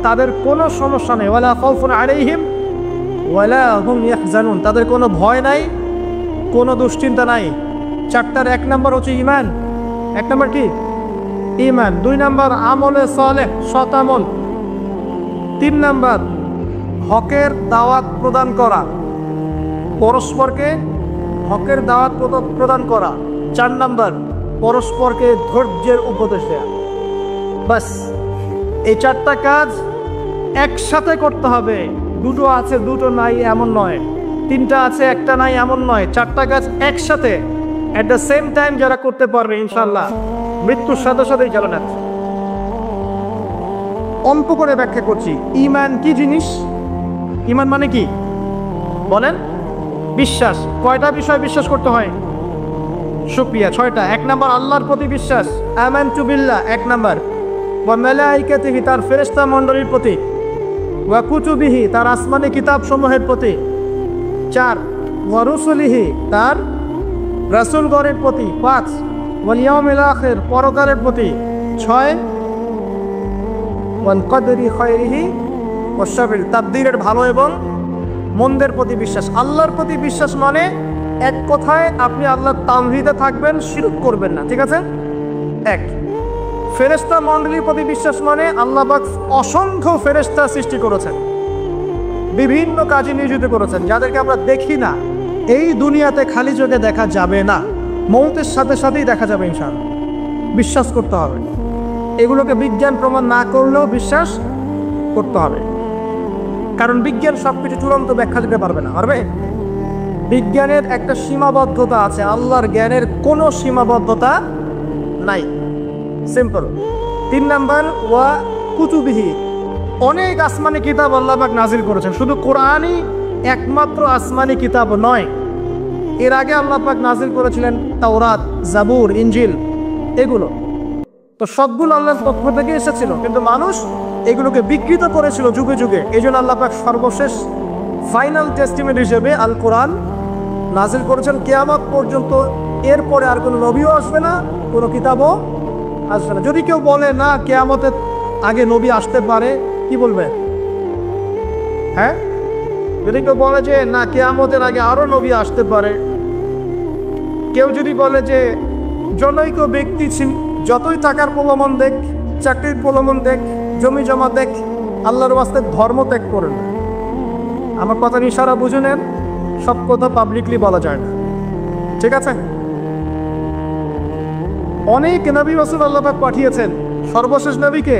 তাদের কোনো সমস্যা নেই। ওয়ালা খাউফুন আলাইহিম ওয়ালা হুম ইয়াহজানুন, তাদের কোনো ভয় নাই, কোনো দুশ্চিন্তা নাই। 4টার 1 নাম্বার হচ্ছে ঈমান। 1 নাম্বার কি? ঈমান। 2 নাম্বার আমলে সালেহ, সৎ আমল। 3 নাম্বার হকের দাওয়াত প্রদান করা, পরস্পরকে হকের দাওয়াত প্রদান করা। 4 নাম্বার পরস্পরকে ধৈর্যের উপদেশ দেয়া। বাস, এই 4টা কাজ একসাথে করতে হবে। দুটো আছে দুটো নাই এমন নয়, 3টা আছে একটা নাই এমন নয়। 4টা কাজ একসাথে অ্যাট দ্য সেম টাইম যারা করতে পারবে ইনশাআল্লাহ মৃত্যুর সাথে সাথেই জান্নাত। অল্প করে ব্যাখ্যা করছি। ঈমান কি জিনিস? ঈমান মানে কি বলেন? বিশ্বাস। কয়টা বিষয় বিশ্বাস করতে হয়? শুকরিয়া, 6টা। 1 নাম্বার আল্লাহর প্রতি বিশ্বাস, আমানতু বিল্লাহ 1 নাম্বার। ওয়া মালাইকাতিহি, তার ফেরেশতা মণ্ডলীর প্রতি। ওয়া কুতুবিহি, তার আসমানি কিতাব সমূহের প্রতি। 4 ওয়া রুসুলিহি, তার রাসূলগণের প্রতি, 5 ওয়াল ইয়াউমিল আখির পরকালের প্রতি, 6 ওয়াল কদরি খায়রিহি ওয়াশ শাররি তাকদীরের ভালো এবং মন্দের প্রতি বিশ্বাস। আল্লাহর প্রতি বিশ্বাস মানে এক কথায় আপনি আল্লাহর তাওহীদে থাকবেন, শিরক করবেন না, ঠিক আছে? এক, ফেরেশতা মণ্ডলীর প্রতি বিশ্বাস মানে আল্লাহ পাক অসংখ্য ফেরেশতা সৃষ্টি করেছেন, বিভিন্ন কাজে নিয়োজিত করেছেন, যাদেরকে আমরা দেখি না, এই দুনিয়াতে খালি চোখে দেখা যাবে না, মৌতের সাথে সাথেই দেখা যাবে ইনশাআল্লাহ। বিশ্বাস করতে হবে, এগুলোকে বিজ্ঞান প্রমাণ না করলেও বিশ্বাস করতে হবে, কারণ বিজ্ঞান সবকিছু চূড়ান্ত ব্যাখ্যা দিতে পারবে না, পারবে? বিজ্ঞানের একটা সীমাবদ্ধতা আছে, আল্লাহর জ্ঞানের কোনো সীমাবদ্ধতা নাই, সিম্পল। 3 নাম্বার ওয়া কুতুবিহি, অনেক আসমানি কিতাব আল্লাহ পাক নাজিল করেছেন, শুধু কোরআনই একমাত্র আসমানি কিতাব নয়, এর আগে আল্লাহ পাক নাজিল করেছিলেন তাওরাত, জাবুর, ইনজিল, এগুলো তো সবগুলো আল্লাহর পক্ষ থেকে এসেছিল, কিন্তু মানুষ এগুলোকে বিকৃত করেছিল যুগে যুগে। এই জন্য আল্লাহ পাক সর্বশেষ ফাইনাল টেস্টিমেন্ট হিসেবে আল কোরআন নাজিল করেছেন কিয়ামত পর্যন্ত। এরপরে আর কোনো নবীও আসবে না, কোনো কিতাবও আসবে না। যদি কেউ বলে না কিয়ামতের আগে নবী আসতে পারে, কি বলবে? হ্যাঁ, যদি কেউ বলে যে না কিয়ামতের আগে আরো নবী আসতে পারে, কেউ যদি বলে যে জনৈক ব্যক্তি যতই টাকার প্রলোভন দেখ, চাকরির প্রলোভন দেখ, জমি জমা দেখ, আল্লাহর ওয়াস্তে ধর্ম ত্যাগ করেন। আমার কথা ইশারা বুঝে নেন, সব কথা পাবলিকলি বলা যায় না, ঠিক আছে? অনেক নবী রাসূল আল্লাহ পাক পাঠিয়েছেন, সর্বশেষ নবীকে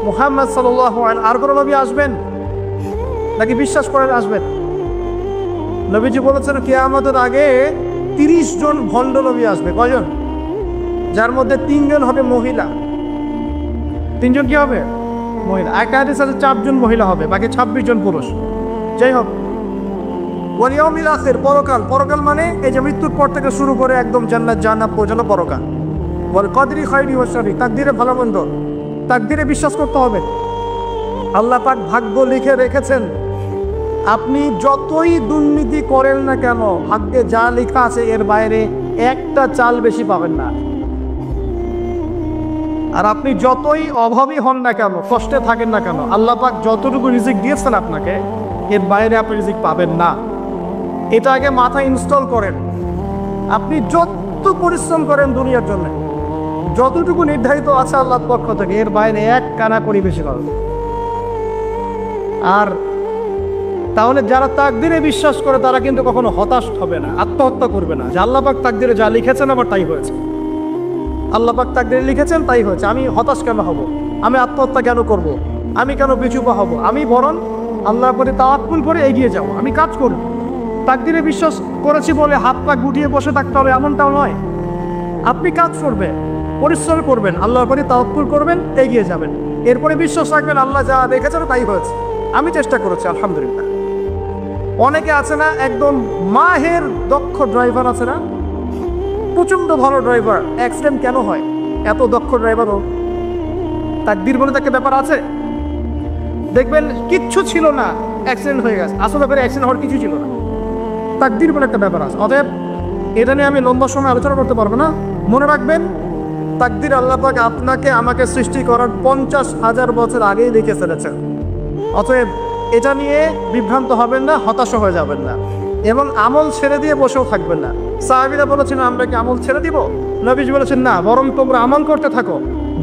মুহাম্মদ সাল্লাল্লাহু আলাইহি, আর কোনো নবী আসবেন নাকি বিশ্বাস করেন আসবেন? নবীজি বলেছেন কিয়ামতের আগে 30 জন ভণ্ড নবী আসবে। কয়জন? যার মধ্যে 3 জন হবে মহিলা। 3 জন কি হবে? মহিলা। একটা হাদিসে 4 জন মহিলা হবে, বাকি 26 জন পুরুষ। যাই হোক, ওয়াল ইয়াউমিল আখির পরকাল, পরকাল মানে এই যে মৃত্যুর পর থেকে শুরু করে একদম জান্নাত জাহান্নাম পর্যন্ত পরকাল। ওয়াল কদরি খায়রি ওয়াশ শাররি, তাকদীরে ভালো মন্দ, তাকদীরে বিশ্বাস করতে হবে। আল্লাহ পাক ভাগ্য লিখে রেখেছেন, আপনি যতই দুর্নীতি করেন না কেন, ভাগ্যে যা লেখা আছে এর বাইরে একটা চাল বেশি পাবেন না। আর আপনি যতই অভাবী হন না কেন, কষ্টে থাকেন না কেন, আল্লাহ পাক যতটুকু রিজিক দিয়েছেন আপনাকে, এর বাইরে আপনি রিজিক পাবেন না। এটা আগে মাথায় ইনস্টল করেন। আপনি যত পরিশ্রম করেন দুনিয়ার জন্য, যতটুকু নির্ধারিত আছে আল্লাহর পক্ষ থেকে, এর বাইরে এক কানা করি বেশি করেন। আর তাহলে যারা তাকদীরে বিশ্বাস করে তারা কিন্তু কখনো হতাশ হবে না, আত্মহত্যা করবে না, যে আল্লাহ পাক তাকদীরে যা লিখেছেন আমার তাই হয়েছে, আল্লাহ পাক তাকদীরে লিখেছেন তাই হয়েছে, আমি হতাশ কেন হব, আমি আত্মহত্যা কেন করব, আমি কেন পিছুপা হব, আমি বরং আল্লাহর প্রতি তাওয়াক্কুল করে এগিয়ে যাব, আমি কাজ করব। তাকদীরে বিশ্বাস করেছি বলে হাত পা গুটিয়ে বসে থাকতে হবে এমনটাও নয়, আপনি কাজ করবেন, পরিশ্রম করবেন, আল্লাহর প্রতি তাওয়াক্কুল করবেন, এগিয়ে যাবেন, এরপরে বিশ্বাস রাখবেন আল্লাহ যা রেখেছেন তাই হয়েছে, আমি চেষ্টা করেছি আলহামদুলিল্লাহ। অনেকে আছে না একদম মাহের দক্ষ ড্রাইভার আছে না, প্রচণ্ড ভালো ড্রাইভার, অ্যাক্সিডেন্ট কেন হয়? এত দক্ষ ড্রাইভারও তাকদীর বলে একটা ব্যাপার আছে। দেখবেন কিচ্ছু ছিল না, অ্যাক্সিডেন্ট হয়ে গেছে, আসলে করে অ্যাক্সিডেন্ট হওয়ার কিছু ছিল না, তাকদীর বলে একটা ব্যাপার আছে। অতএব এটা নিয়ে আমি লম্বা সময় আলোচনা করতে পারবো না। মনে রাখবেন তাকদীর আল্লাহ পাক আপনাকে আমাকে সৃষ্টি করার 50,000 বছর আগেই লিখে ফেলেছেন। অতএব এটা নিয়ে বিভ্রান্ত হবেন না, হতাশ হয়ে যাবেন না, এবং আমল ছেড়ে দিয়ে বসেও থাকবেন না। সাহাবীরা বলেছেন আমরা কি আমল ছেড়ে দিব? নবীজি বলেছেন না, বরং তোমরা আমল করতে থাকো,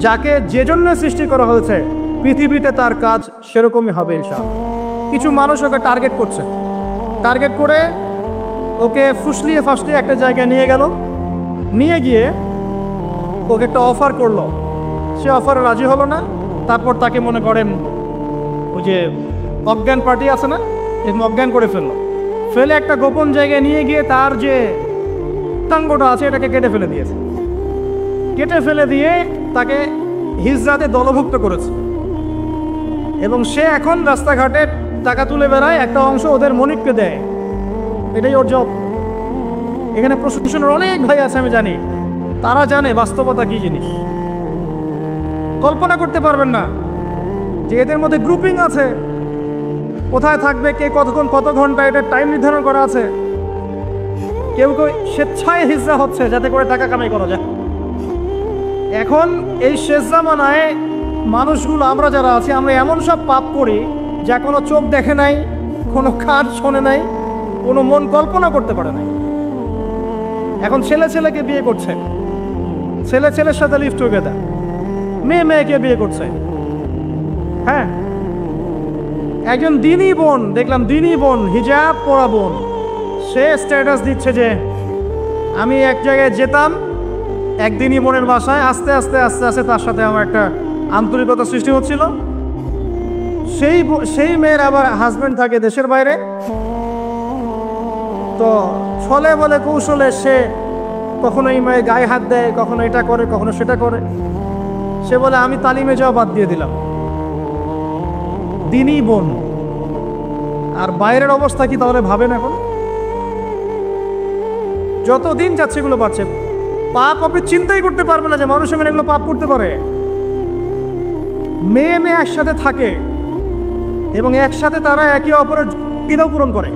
যাকে যে জন্য সৃষ্টি করা হয়েছে পৃথিবীতে তার কাজ সেরকমই হবে ইনশাআল্লাহ। কিছু মানুষ ওকে টার্গেট করছে, টার্গেট করে ওকে ফুসলিয়ে ফাসলিয়ে একটা জায়গায় নিয়ে গেল, নিয়ে গিয়ে ওকে একটা অফার করলো, সে অফারে রাজি হলো না। তারপর তাকে মনে করেন ওই যে অজ্ঞান পার্টি আছে না, এরকম অজ্ঞান করে ফেললো, ফেলে একটা গোপন জায়গায় নিয়ে গিয়ে তার যে টাঙ্গটা আছে এটাকে কেটে ফেলে দিয়েছে, কেটে ফেলে দিয়ে তাকে হিজরাতে দলভুক্ত করেছে, এবং সে এখন রাস্তাঘাটে টাকা তুলে বেড়ায়, একটা অংশ ওদের মনিককে দেয়, এটাই ওর জব। এখানে প্রশাসনের অনেক ভাই আছে আমি জানি, তারা জানে বাস্তবতা কি জিনিস। কল্পনা করতে পারবেন না যে এদের মধ্যে গ্রুপিং আছে, কোথায় থাকবে কে কতক্ষণ কত ঘন্টা, এটা টাইম নির্ধারণ করা আছে। কেউ কেউ স্বেচ্ছায় হিজরা হচ্ছে যাতে করে টাকা কামাই করা যায়। এখন এই শেষ জামানায় মানুষগুলো আমরা যারা আছি আমরা এমন সব পাপ করি যা কোনো চোখ দেখে নাই, কোনো কান শোনে নাই, কোনো মন কল্পনা করতে পারে নাই। এখন ছেলে ছেলেকে বিয়ে করছে, ছেলে ছেলের সাথে লিভ টুগেদার, মেয়ে মেয়েকে বিয়ে করছে। হ্যাঁ, একজন দিনী বোন দেখলাম, দিনী বোন, হিজাব পরা বোন, সে স্ট্যাটাস দিচ্ছে যে আমি এক জায়গায় যেতাম একদিনই বোনের বাসায়, আস্তে আস্তে আস্তে আস্তে তার সাথে আমার একটা আন্তরিকতা সৃষ্টি হচ্ছিল। সেই মেয়ের আবার হাজবেন্ড থাকে দেশের বাইরে, তো ছলে বলে কৌশলে সে কখনো এই মেয়ের গায়ে হাত দেয়, কখনো এটা করে, কখনো সেটা করে। সে বলে আমি তালিমে যাওয়া বাদ দিয়ে দিলাম। দিনই বোন, আর বাইরের অবস্থা কি তাহলে ভাবেন। এখন যতদিন যাচ্ছে এগুলো বাড়ছে। পাপ আপনি চিন্তাই করতে পারবে না যে মানুষ এমন এগুলো পাপ করতে পারে। মেয়ে মেয়ে একসাথে থাকে এবং একসাথে তারা একে অপরের চাহিদাও পূরণ করে।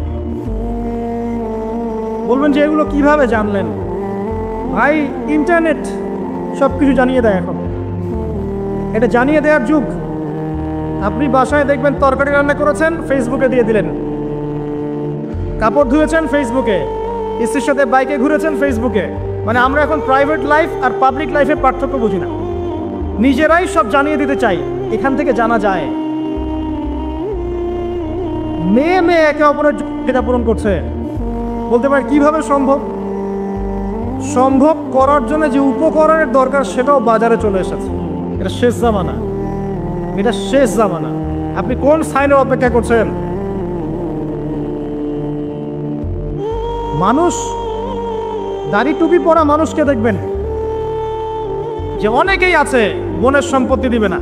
বলবেন যে এগুলো কিভাবে জানলেন? ভাই, ইন্টারনেট সব কিছু জানিয়ে দেয়। এখন এটা জানিয়ে দেওয়ার যুগ। আপনি বাসায় দেখবেন তরকারি রান্না করেছেন, ফেসবুকে দিয়ে দিলেন। কাপড় ধুয়েছেন, ফেসবুকে। স্ত্রীর সাথে বাইকে ঘুরেছেন, ফেসবুকে। মানে আমরা এখন প্রাইভেট লাইফ আর পাবলিক লাইফের পার্থক্য বুঝি না, নিজেরাই সব জানিয়ে দিতে চাই। এখান থেকে জানা যায় মেয়ে মেয়ে একে অপরের চাহিদা পূরণ করছে। বলতে পারে কিভাবে সম্ভব? সম্ভব করার জন্য যে উপকরণের দরকার সেটাও বাজারে চলে এসেছে। এটা শেষ জামানা, এটা শেষ জামানা। আপনি কোন সাইনের অপেক্ষা করছেন? মানুষ, দাড়ি টুপি পরা মানুষকে দেখবেন যে অনেকেই আছে বোনের সম্পত্তি দিবে না,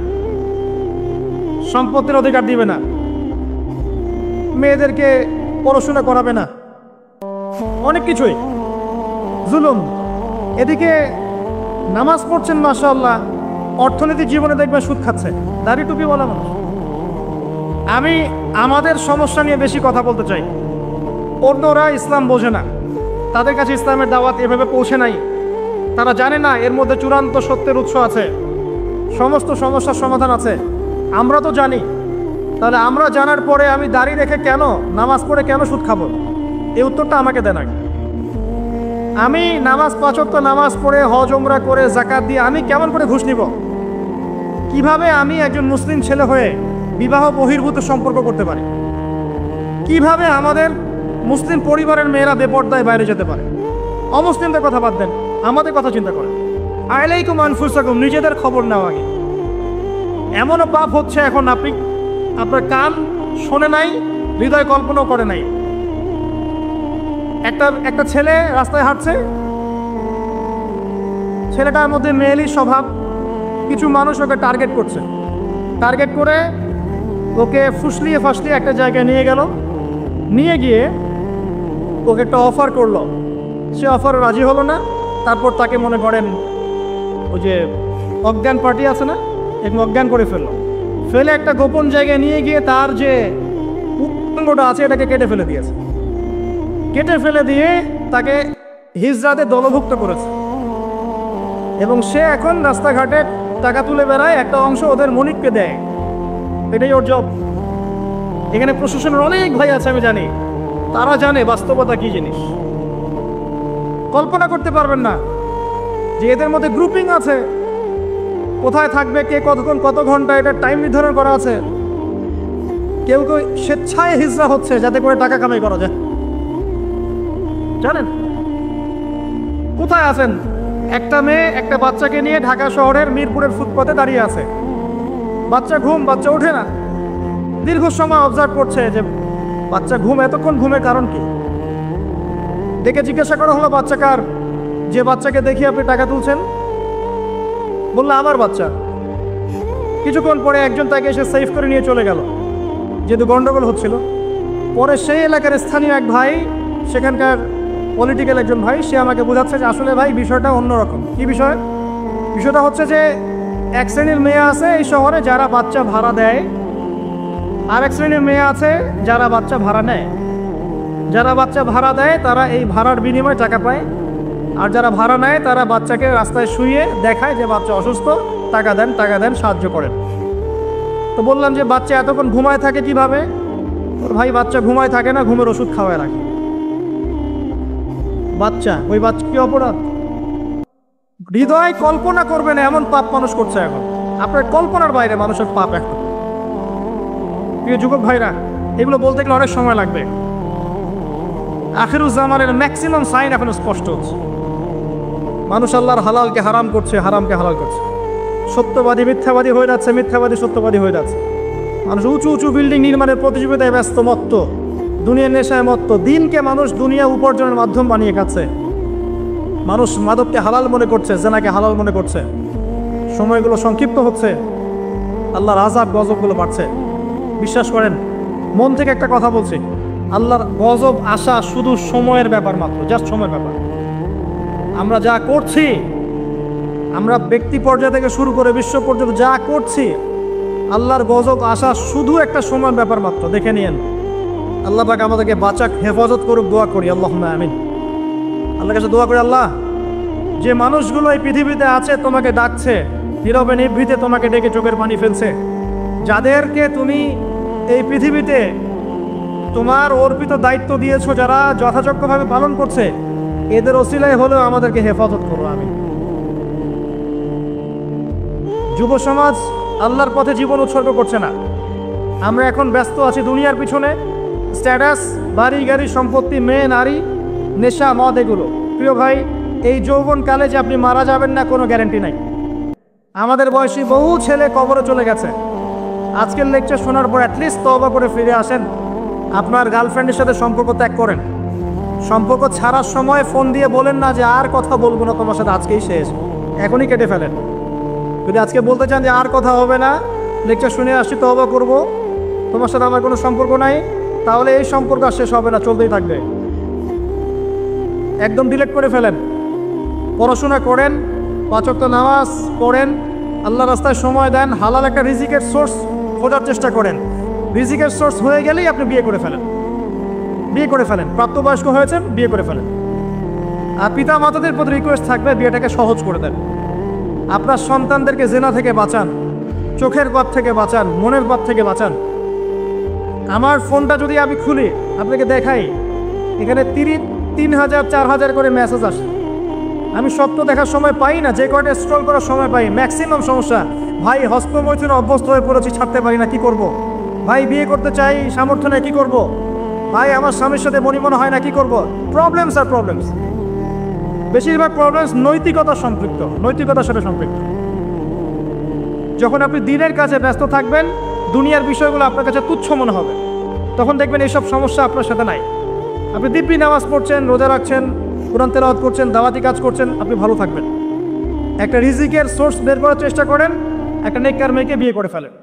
সম্পত্তির অধিকার দিবে না, মেয়েদেরকে পড়াশোনা করাবে না, অনেক কিছুই জুলুম। এদিকে নামাজ পড়ছেন মাশাআল্লাহ, অর্থনৈতিক জীবনে দেখবেন সুদ খাচ্ছে, দাড়ি টুপি বলা মানুষ। আমি আমাদের সমস্যা নিয়ে বেশি কথা বলতে চাই। অন্যরা ইসলাম বোঝে না, তাদের কাছে ইসলামের দাওয়াত এভাবে পৌঁছে নাই। তারা জানে না এর মধ্যে চূড়ান্ত সত্যের উৎস আছে, সমস্ত সমস্যার সমাধান আছে। আমরা তো জানি। তাহলে আমরা জানার পরে আমি দাড়ি রেখে কেন, নামাজ পড়ে কেন সুদ খাবো? এই উত্তরটা আমাকে দেন আগে। আমি নামাজ ৫ ওয়াক্ত নামাজ পড়ে, হজ উমরা করে, যাকাত দিয়ে আমি কেমন করে ঘুষ নিব? কিভাবে আমি একজন মুসলিম ছেলে হয়ে বিবাহ বহির্ভূত সম্পর্ক করতে পারি? কিভাবে আমাদের মুসলিম পরিবারের মেয়েরা বেপর্দায় বাইরে যেতে পারে? অমুসলিমদের কথা বাদ দেন, আমাদের কথা চিন্তা করেন। আলাইকুম আনফুসাকুম, নিজেদের খবর নেওয়া আগে। এমনও পাপ হচ্ছে এখন আপনার কান শোনে নাই, হৃদয় কল্পনাও করে নাই। একটা ছেলে রাস্তায় হাঁটছে, ছেলেটার মধ্যে মেয়েলি স্বভাব। কিছু মানুষ ওকে টার্গেট করছে, টার্গেট করে ওকে ফুসলিয়ে ফাসলিয়ে একটা জায়গায় নিয়ে গেল। নিয়ে গিয়ে ওকে একটা অফার করলো, সে অফারে রাজি হলো না। তারপর তাকে মনে করেন ওই যে অজ্ঞান পার্টি আছে না, এরকম অজ্ঞান করে ফেলে একটা গোপন জায়গায় নিয়ে গিয়ে তার যে অঙ্গটা আছে এটাকে কেটে ফেলে দিয়েছে। কেটে ফেলে দিয়ে তাকে হিজরাতে দলভুক্ত করেছে এবং সে এখন রাস্তাঘাটে টাকা তুলে বেড়ায়, একটা অংশ ওদের মনিককে দেয়। এটাই ওর জব। এখানে প্রশাসনের অনেক ভাই আছে, আমি জানি, তারা জানে বাস্তবতা কি জিনিস। কল্পনা করতে পারবেন না যে এদের মধ্যে গ্রুপিং আছে, কোথায় থাকবে, কে কতক্ষণ কত ঘন্টা, এটা টাইম নির্ধারণ করা আছে। কেউ কেউ স্বেচ্ছায় হিজরা হচ্ছে যাতে করে টাকা কামাই করা যায়। জানেন কোথায় আছেন? একটা মেয়ে একটা বাচ্চাকে নিয়ে ঢাকা শহরের মিরপুরের ফুটপাতে দাঁড়িয়ে আছে। বাচ্চা বাচ্চা ওঠে না। দীর্ঘ সময় অবজার্ভ করছে যে বাচ্চা এতক্ষণ ঘুমের কারণ কি। ডেকে জিজ্ঞাসা করা হলো বাচ্চা কার? যে বাচ্চাকে দেখি আপনি টাকা তুলছেন। বললো আমার বাচ্চা। কিছুক্ষণ পরে একজন তাকে এসে সেভ করে নিয়ে চলে গেল, যেহেতু গন্ডগোল হচ্ছিল। পরে সেই এলাকার স্থানীয় এক ভাই, সেখানকার পলিটিক্যাল একজন ভাই, সে আমাকে বোঝাচ্ছে যে আসলে ভাই বিষয়টা অন্যরকম। কি বিষয়? বিষয়টা হচ্ছে যে এক শ্রেণীর মেয়ে আছে এই শহরে যারা বাচ্চা ভাড়া দেয়, আর এক শ্রেণীর মেয়ে আছে যারা বাচ্চা ভাড়া নেয়। যারা বাচ্চা ভাড়া দেয় তারা এই ভাড়ার বিনিময়ে টাকা পায়, আর যারা ভাড়া নেয় তারা বাচ্চাকে রাস্তায় শুইয়ে দেখায় যে বাচ্চা অসুস্থ, টাকা দেন, সাহায্য করেন। তো বললাম যে বাচ্চা এতক্ষণ ঘুমায় থাকে কিভাবে? ভাই বাচ্চা ঘুমায় থাকে না, ঘুমের ওষুধ খাওয়ায় রাখে। ওই বাচ্চা কি অপরাধ? হৃদয় কল্পনা করবে না এমন পাপ মানুষ করছে এখন। আপনার কল্পনার বাইরে মানুষের পাপ এখন। প্রিয় যুবক ভাইরা, এগুলো বলতে গেলে অনেক সময় লাগবে। আখিরুজ্জামানের ম্যাক্সিমাম সাইন এখন স্পষ্ট হচ্ছে। মানুষ আল্লাহর হালালকে হারাম করছে, হারামকে হালাল করছে। সত্যবাদী মিথ্যাবাদী হয়ে যাচ্ছে, মিথ্যাবাদী সত্যবাদী হয়ে যাচ্ছে। মানুষ উঁচু উঁচু বিল্ডিং নির্মাণের প্রতিযোগিতায় ব্যস্ত, মত্ত, দুনিয়ার নেশায় মত্ত। দিনকে মানুষ দুনিয়া উপার্জনের মাধ্যম বানিয়ে খাচ্ছে। মানুষ মাদককে হালাল মনে করছে, জেনাকে হালাল মনে করছে। সময়গুলো সংক্ষিপ্ত হচ্ছে, আল্লাহর আযাব গজবগুলো বাড়ছে। বিশ্বাস করেন, মন থেকে একটা কথা বলছি, আল্লাহর গজব আসা শুধু সময়ের ব্যাপার মাত্র, জাস্ট সময়ের ব্যাপার। আমরা যা করছি, আমরা ব্যক্তি পর্যায় থেকে শুরু করে বিশ্ব পর্যন্ত যা করছি, আল্লাহর গজব আসা শুধু একটা সময়ের ব্যাপার মাত্র। দেখে নিয়েন। আল্লাহ পাক আমাদেরকে বাঁচাক, হেফাজত করুক, দোয়া করি আল্লাহুম্মা আমিন। আল্লাহর কাছে দোয়া করি, আল্লাহ যে মানুষগুলো এই পৃথিবীতে আছে তোমাকে ডাকছে, নীরবে নিভৃতে তোমাকে ডেকে চোখের পানি ফেলছে, যাদেরকে তুমি এই পৃথিবীতে তোমার অর্পিত দায়িত্ব দিয়েছো, যারা যথাযোগ্যভাবে পালন করছে, এদের ওসিলায় হলেও আমাদেরকে হেফাজত করো। আমি যুব সমাজ আল্লাহর পথে জীবন উৎসর্গ করছে না। আমরা এখন ব্যস্ত আছি দুনিয়ার পিছনে, স্ট্যাটাস, বাড়ি গাড়ি, সম্পত্তি, মেয়ে, নারী, নেশা, মদ, এগুলো। প্রিয় ভাই, এই যৌবনকালে যে আপনি মারা যাবেন না কোনো গ্যারান্টি নাই। আমাদের বয়সী বহু ছেলে কবরে চলে গেছে। আজকের লেকচার শোনার পর অ্যাটলিস্ট তওবা করে ফিরে আসেন। আপনার গার্লফ্রেন্ডের সাথে সম্পর্ক ত্যাগ করেন। সম্পর্ক ছাড়ার সময় ফোন দিয়ে বলেন না যে আর কথা বলবো না তোমার সাথে, আজকেই শেষ, এখনই কেটে ফেলেন। যদি আজকে বলতে চান যে আর কথা হবে না, লেকচার শুনে আসছি, তওবা করবো, তোমার সাথে আমার কোনো সম্পর্ক নাই, তাহলে এই সম্পর্ক আর শেষ হবে না, চলতেই থাকবে। একদম ডিলিট করে ফেলেন। পড়াশোনা করেন, 5 ওয়াক্ত নামাজ পড়েন, আল্লাহ রাস্তায় সময় দেন, হালাল একটা রিজিকের সোর্স খোঁজার চেষ্টা করেন। রিজিকের সোর্স হয়ে গেলেই আপনি বিয়ে করে ফেলেন। প্রাপ্তবয়স্ক হয়েছেন, বিয়ে করে ফেলেন। আর পিতা মাতাদের প্রতি রিকোয়েস্ট থাকবে, বিয়েটাকে সহজ করে দেন। আপনার সন্তানদেরকে জেনা থেকে বাঁচান, চোখের পাপ থেকে বাঁচান, মনের পাপ থেকে বাঁচান। আমার ফোনটা যদি আমি খুলি, আপনাকে দেখাই, এখানে 3,000 4,000 করে মেসেজ আসে। আমি সব তো দেখার সময় পাই না, যে কয়টা স্ক্রল করার সময় পাই। ম্যাক্সিমাম সমস্যা, ভাই হস্তমৈথুনে অভ্যস্ত হয়ে পড়েছি, ছাড়তে পারি না, কি করব? ভাই বিয়ে করতে চাই, সামর্থ্য নেই, কি করব? ভাই আমার স্বামীর সাথে মনে হয় না, কি করব? প্রবলেমস আর প্রবলেমস। বেশিরভাগ প্রবলেমস নৈতিকতার সাথে সম্পৃক্ত। যখন আপনি দিনের কাছে ব্যস্ত থাকবেন, দুনিয়ার বিষয়গুলো আপনার কাছে তুচ্ছ মনে হবে, তখন দেখবেন এইসব সমস্যা আপনার সাথে নাই। আপনি দিব্যি নামাজ পড়ছেন, রোজা রাখছেন, কোরআন তেলাওয়াত করছেন, দাওয়াতি কাজ করছেন, আপনি ভালো থাকবেন। একটা রিজিকের সোর্স বের করার চেষ্টা করেন, একটা নেককার মেয়েকে বিয়ে করে ফেলেন।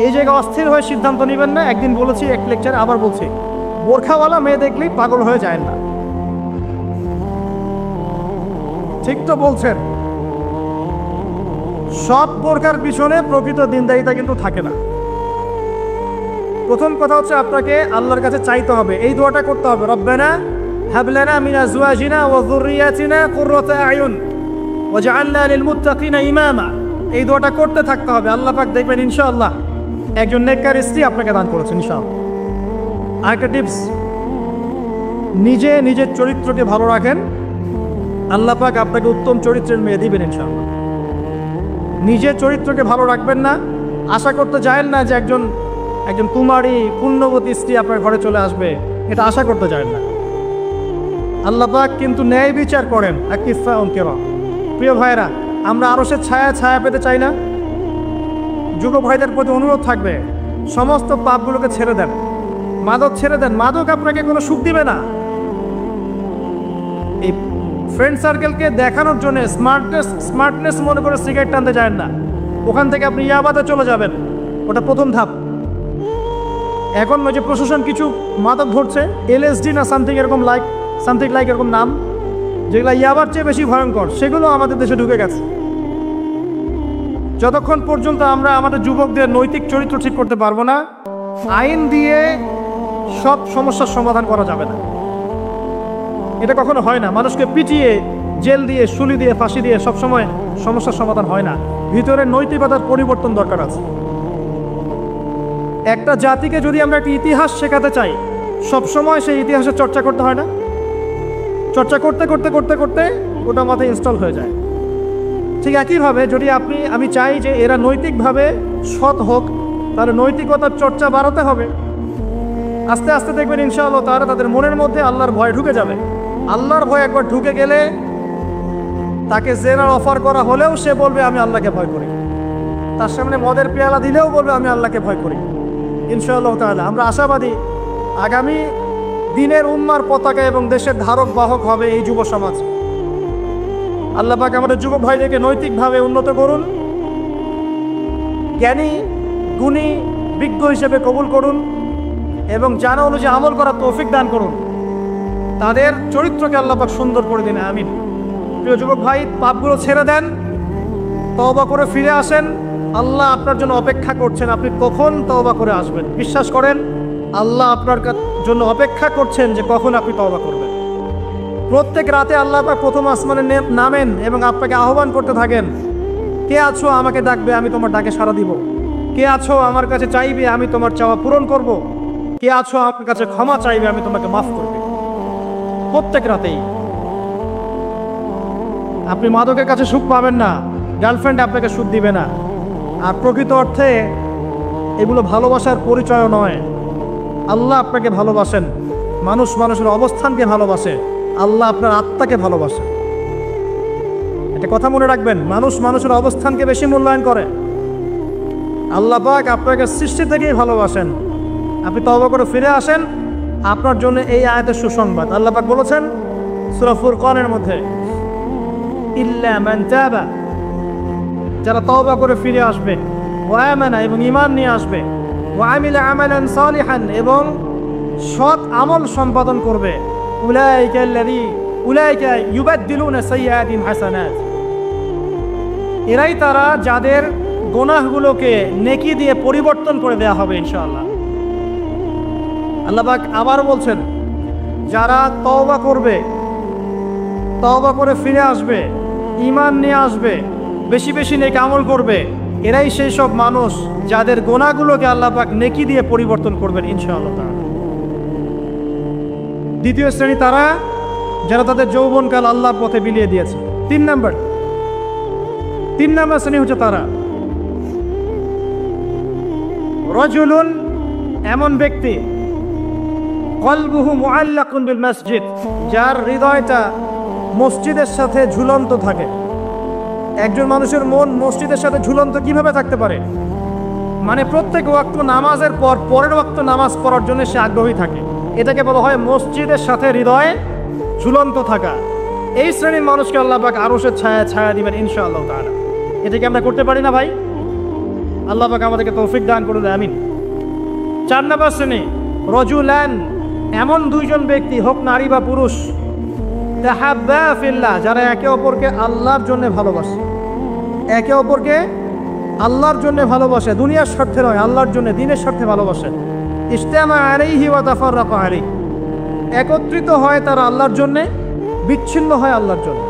এই জায়গায় অস্থির হয়ে সিদ্ধান্ত নেবেন না। একদিন বলেছি এক লেকচারে, আবার বলছি, বোরখাওয়ালা মেয়ে দেখলেই পাগল হয়ে যায় না। ঠিক তো বলছেন। সব বোরখার পিছনে প্রকৃত দিনদারিতা কিন্তু থাকে না। প্রথম কথা হচ্ছে আপনাকে আল্লাহর কাছে চাইতে হবে, এই দোয়াটা করতে হবে, রব্বানা হাব লানা মিন আজওয়াজিনা ওয়া যুররিয়াতিনা কুররাতা আয়ুন ওয়াজআলনা লিল মুত্তাকিনা ইমামা। এই দোয়াটা করতে থাকতে হবে। আল্লাহ পাক দেখবেন ইনশাআল্লাহ একজন নেককার স্ত্রী আপনাকে দান করেছেন ইনশাআল্লাহ। আরেকটা টিপস, নিজের চরিত্রকে ভালো রাখেন, আল্লাহ পাক আপনাকে উত্তম চরিত্রের মেয়ে দিবেন ইনশাআল্লাহ। নিজের চরিত্রকে ভালো রাখবেন না, আশা করতে যায়েন না যে একজন কুমারী পুণ্যবতী স্ত্রী আপনার ঘরে চলে আসবে, এটা আশা করতে যায়েন না। আল্লাহ পাক কিন্তু ন্যায় বিচার করেন। প্রিয় ভাইরা, আমরা আরশের ছায়া পেতে চাই না? যুব ভাইদের প্রতি অনুরোধ থাকবে, সমস্ত পাপগুলোকে ছেড়ে দেন, মাদক ছেড়ে দেন। মাদক আপনাকে কোনো সুখ দিবে না। এই ফ্রেন্ড সার্কেলকে দেখানোর জন্য স্মার্টনেস মনে করে সিগারেট টানতে যায় না, ওখান থেকে আপনি ইয়াবাতে চলে যাবেন। ওটা প্রথম ধাপ। এখন ওই যে প্রশাসন কিছু মাদক ধরছে, LSD না সামথিং লাইক এরকম নাম, যেগুলো ইয়াবার চেয়ে বেশি ভয়ঙ্কর, সেগুলো আমাদের দেশে ঢুকে গেছে। যতক্ষণ পর্যন্ত আমরা আমাদের যুবকদের নৈতিক চরিত্র ঠিক করতে পারবো না, আইন দিয়ে সব সমস্যার সমাধান করা যাবে না, এটা কখনো হয় না। মানুষকে পিটিয়ে, জেল দিয়ে, শুলি দিয়ে, ফাঁসি দিয়ে সবসময় সমস্যার সমাধান হয় না। ভিতরে নৈতিকতার পরিবর্তন দরকার আছে। একটা জাতিকে যদি আমরা একটা ইতিহাস শেখাতে চাই, সবসময় সেই ইতিহাসের চর্চা করতে হয় না? চর্চা করতে করতে করতে করতে ওটা মাথায় ইনস্টল হয়ে যায়। ঠিক একইভাবে যদি আমি চাই যে এরা নৈতিকভাবে সৎ হোক, তাহলে নৈতিকতার চর্চা বাড়াতে হবে। আস্তে আস্তে দেখবেন ইনশাআল্লাহ তারা তাদের মনের মধ্যে আল্লাহর ভয় ঢুকে যাবে। আল্লাহর ভয় একবার ঢুকে গেলে তাকে জেনার অফার করা হলেও সে বলবে আমি আল্লাহকে ভয় করি। তার সামনে মদের পেয়ালা দিলেও বলবে আমি আল্লাহকে ভয় করি। ইনশাআল্লাহ তাআলা আমরা আশাবাদী আগামী দিনের উম্মার পতাকা এবং দেশের ধারক বাহক হবে এই যুব সমাজ। আল্লাহ পাক আমাদের যুবক ভাইদেরকে নৈতিকভাবে উন্নত করুন, জ্ঞানী গুণী বিজ্ঞ হিসেবে কবুল করুন এবং জানা অনুযায়ী আমল করার তৌফিক দান করুন। তাদের চরিত্রকে আল্লাহ পাক সুন্দর করে দিন, আমিন। প্রিয় যুবক ভাই, পাপগুলো ছেড়ে দেন, তওবা করে ফিরে আসেন। আল্লাহ আপনার জন্য অপেক্ষা করছেন, আপনি কখন তওবা করে আসবেন। বিশ্বাস করেন আল্লাহ আপনার জন্য অপেক্ষা করছেন যে কখন আপনি তওবা করবেন। প্রত্যেক রাতে আল্লাহ পাক প্রথম আসমানে নামেন এবং আপনাকে আহ্বান করতে থাকেন, কে আছো আমাকে ডাকবে, আমি তোমার ডাকে সাড়া দিব। কে আছো আমার কাছে চাইবে, আমি তোমার চাওয়া পূরণ করব। কে আছো আপনার কাছে ক্ষমা চাইবে, আমি তোমাকে মাফ করব। প্রত্যেক রাতেই আপনি মাদকের কাছে সুখ পাবেন না, গার্লফ্রেন্ড আপনাকে সুখ দিবে না। আর প্রকৃত অর্থে এগুলো ভালোবাসার পরিচয় নয়। আল্লাহ আপনাকে ভালোবাসেন, মানুষ মানুষের অবস্থানকে ভালোবাসে, আল্লাহ আপনার আত্মাকে ভালোবাসে। এটা কথা মনে রাখবেন, মানুষ মানুষের অবস্থানকে বেশি মূল্যায়ন করে। আল্লাহ পাক আপনাকে সৃষ্টি থেকেই ভালোবাসেন। আপনি তওবা করে ফিরে আসেন, আপনার জন্য এই আয়াতের সুসংবাদ। আল্লাহ পাক বলেছেন সূরা ফুরকানের মধ্যে, ইল্লা মান তাবা, যারা তওবা করে ফিরে আসবে, ওয়া আমানা এবং ঈমান নিয়ে আসবে, ওয়া আমিলা আমালান সালিহান এবং সৎ আমল সম্পাদন করবে, উলাইকা ইউবাদদিলুনা সাইয়্যাতিন হাসানাত, এরাই তারা যাদের গুনাহগুলোকে নেকি দিয়ে পরিবর্তন করে দেয়া হবে ইনশাআল্লাহ। আল্লাহ পাক আবার বলছেন, যারা তওবা করবে, তওবা করে ফিরে আসবে, ঈমান নিয়ে আসবে, বেশি বেশি নেক আমল করবে, এরাই সেই সব মানুষ যাদের গুনাহগুলোকে আল্লাহ পাক নেকি দিয়ে পরিবর্তন করবেন ইনশাআল্লাহ তাআলা। দ্বিতীয় শ্রেণী তারা যারা তাদের যৌবনকাল আল্লাহর পথে বিলিয়ে দিয়েছে। তিন নাম্বার শ্রেণী হচ্ছে তারা রাজুলুন, এমন ব্যক্তি কলবুহু মুআল্লাকুন বিল মসজিদ, যার হৃদয়টা মসজিদের সাথে ঝুলন্ত থাকে। একজন মানুষের মন মসজিদের সাথে ঝুলন্ত কিভাবে থাকতে পারে? মানে প্রত্যেক ওয়াক্ত নামাজের পর পরের ওয়াক্ত নামাজ পড়ার জন্য সে আগ্রহী থাকে। এটাকে বলা হয় মসজিদের সাথে হৃদয়ে ঝুলন্ত থাকা। এই শ্রেণীর মানুষকে আল্লাহ পাক আরশের ছায়া দিবেন ইনশাআল্লাহ তাআলা। এটাকে আমরা করতে পারি না ভাই? আল্লাহ পাক আমাদেরকে তৌফিক দান করুন, আমিন। 4 নম্বর শ্রেণী রাজুলান, এমন দুইজন ব্যক্তি, হোক নারী বা পুরুষ, তাহাব্বা ফিল্লাহ, যারা একে অপরকে আল্লাহর জন্য ভালোবাসে। একে অপরকে আল্লাহর জন্য ভালোবাসে, দুনিয়ার স্বার্থে নয়, আল্লাহর জন্য, দ্বীনের স্বার্থে ভালোবাসে। ইজতামা আলাইহি ওয়া তাফাররাকা আলাইহি, একত্রিত হয় তারা আল্লাহর জন্য, বিচ্ছিন্ন হয় আল্লাহর জন্য।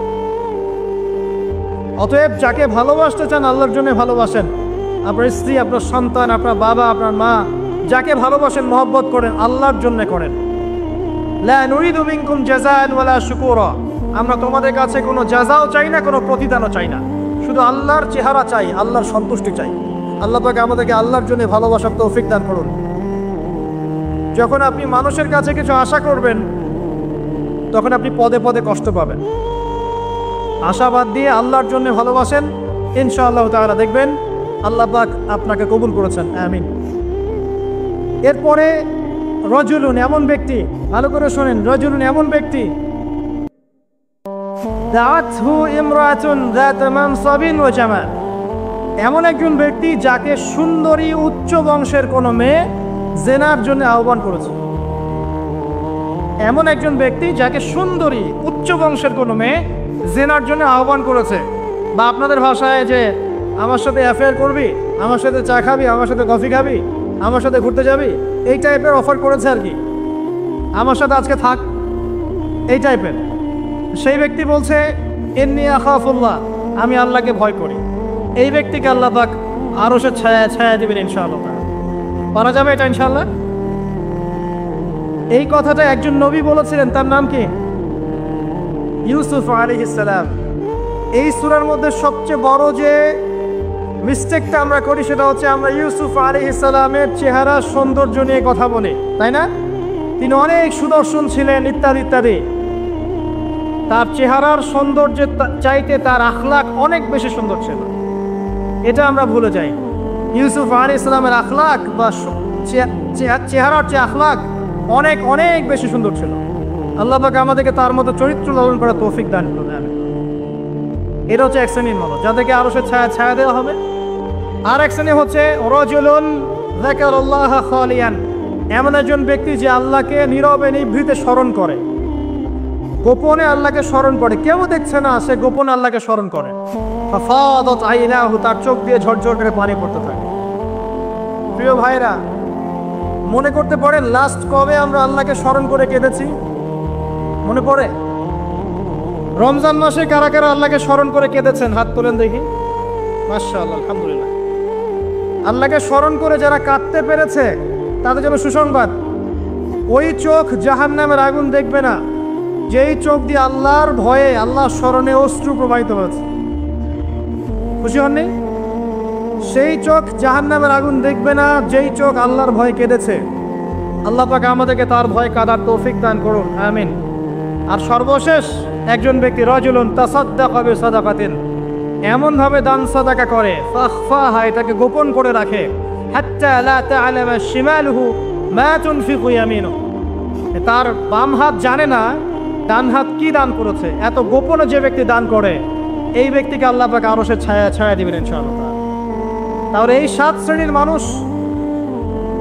অতএব যাকে ভালোবাসতে চান আল্লাহর জন্য ভালোবাসেন। আপনার স্ত্রী, আপনার সন্তান, আপনার বাবা, আপনার মা, যাকে ভালোবাসেন, মহব্বত করেন, আল্লাহর জন্য করেন। লা নুরিদু মিনকুম জাযাআন ওয়ালা শুকুরা, আমরা তোমাদের কাছে কোনো জাযাও চাই না, কোনো প্রতিদানও চাই না, শুধু আল্লাহর চেহারা চাই, আল্লাহর সন্তুষ্টি চাই। আল্লাহ পাক আমাদেরকে আল্লাহর জন্য ভালোবাসার তৌফিক দান করুন। যখন আপনি মানুষের কাছে কিছু আশা করবেন, তখন আপনি পদে পদে কষ্ট পাবেন। আশাবাদ দিয়ে আল্লাহর জন্য ভালোবাসেন, ইনশাআল্লাহ তাআলা দেখবেন আল্লাহ পাক আপনাকে কবুল করেছেন, আমিন। এরপরে রাজুলুন, এমন ব্যক্তি, ভালো করে শোনেন, রাজুলুন এমন ব্যক্তি, দাআতহু ইমরাতুন যাত মানসাবিন ওয়া জামাল, এমন একজন ব্যক্তি যাকে সুন্দরী উচ্চ বংশের কোনো মেয়ে জেনার জন্য আহ্বান করেছে। এমন একজন ব্যক্তি যাকে সুন্দরী উচ্চ বংশের কোনো মেয়ে জেনার জন্য আহ্বান করেছে, বা আপনাদের ভাষায় যে আমার সাথে অ্যাফেয়ার করবি, আমার সাথে চা খাবি, আমার সাথে কফি খাবি, আমার সাথে ঘুরতে যাবি, এই টাইপের অফার করেছে আর কি, আমার সাথে আজকে থাক, এই টাইপের। সেই ব্যক্তি বলছে ইন্নী আখাফুল্লাহ, আমি আল্লাহকে ভয় করি। এই ব্যক্তিকে আল্লাহ পাক আরো সে ছায়া ছায়া দিবেন ইনশাআল্লাহ। পারা যাবে এটা ইনশাআল্লাহ। এই কথাটা একজন নবী বলেছিলেন, তার নাম কি? ইউসুফ আলাইহিস সালাম। এই সূরার মধ্যে সবচেয়ে বড় যে মিস্টেকটা আমরা করি সেটা হচ্ছে আমরা ইউসুফ আলাইহিস সালামের চেহারা সৌন্দর্য নিয়ে কথা বলি, তাই না? তিনি অনেক সুদর্শন ছিলেন ইত্যাদি ইত্যাদি। তার চেহারার সৌন্দর্যের চাইতে তার আখলাক অনেক বেশি সুন্দর ছিল, এটা আমরা ভুলে যাই। ইউসুফ আলাইহিস সালামের আখলাক বা চেহারার যে আখলাক অনেক অনেক বেশি সুন্দর ছিল। আল্লাহ পাক আমাদেরকে তার মতো চরিত্র লালন করার তৌফিক দান করুন। এটা হচ্ছে এক শ্রেণীর মানুষ যাদেরকে আরো সে ছায়া ছায়া দেওয়া হবে। আর এক শ্রেণী হচ্ছে রাজুলুন যাকারাল্লাহ খালিয়ান, এমন একজন ব্যক্তি যে আল্লাহকে নীরবে নিভৃতে স্মরণ করে, গোপনে আল্লাহকে স্মরণ করে, কেউ দেখছে না, সে গোপনে আল্লাহকে স্মরণ করে। ফাফাদাত আইনাহু, তার চোখ দিয়ে ঝরঝর করে পানি পড়তে থাকে। প্রিয় ভাইরা, মনে করতে পারে লাস্ট কবে আমরা আল্লাহকে স্মরণ করে কেঁদেছি? মনে পড়ে? রমজান মাসে কারা কারা আল্লাহকে স্মরণ করে কেঁদেছেন? হাত তোলেন দেখি। মাশাআল্লাহ, আলহামদুলিল্লাহ। আল্লাহকে স্মরণ করে যারা কাঁদতে পেরেছে তাদের জন্য সুসংবাদ, ওই চোখ জাহান্নামের আগুন দেখবে না যেই চোখ দিয়ে আল্লাহর ভয়ে আল্লাহর স্মরণে অশ্রু প্রবাহিত হয়েছে। খুশি হননি? সেই চোখ জাহান্নামের আগুন দেখবে না যেই চোখ আল্লাহর ভয়ে কেঁদেছে। আল্লাহ পাক আমাদেরকে তার ভয় কাঁদার তৌফিক দান করুন, আমিন। আর সর্বশেষ একজন ব্যক্তি রাজুলুন তাসাদ্দাকা বিসাদাকাতিন, এমন ভাবে দান সাদাকা করে ফাখফাহা, এটাকে গোপন করে রাখে, হাত্তা লা তা'লামা শিমালুহু মা তুনফিকু ইয়ামিনুহু, তার বাম হাত জানে না ডান হাত কি দান করেছে। এত গোপনে যে ব্যক্তি দান করে এই ব্যক্তিকে আল্লাহ পাক আরশের ছায়া ছায়া দিবেন ইনশাআল্লাহ। তাহলে এই 7 শ্রেণীর মানুষ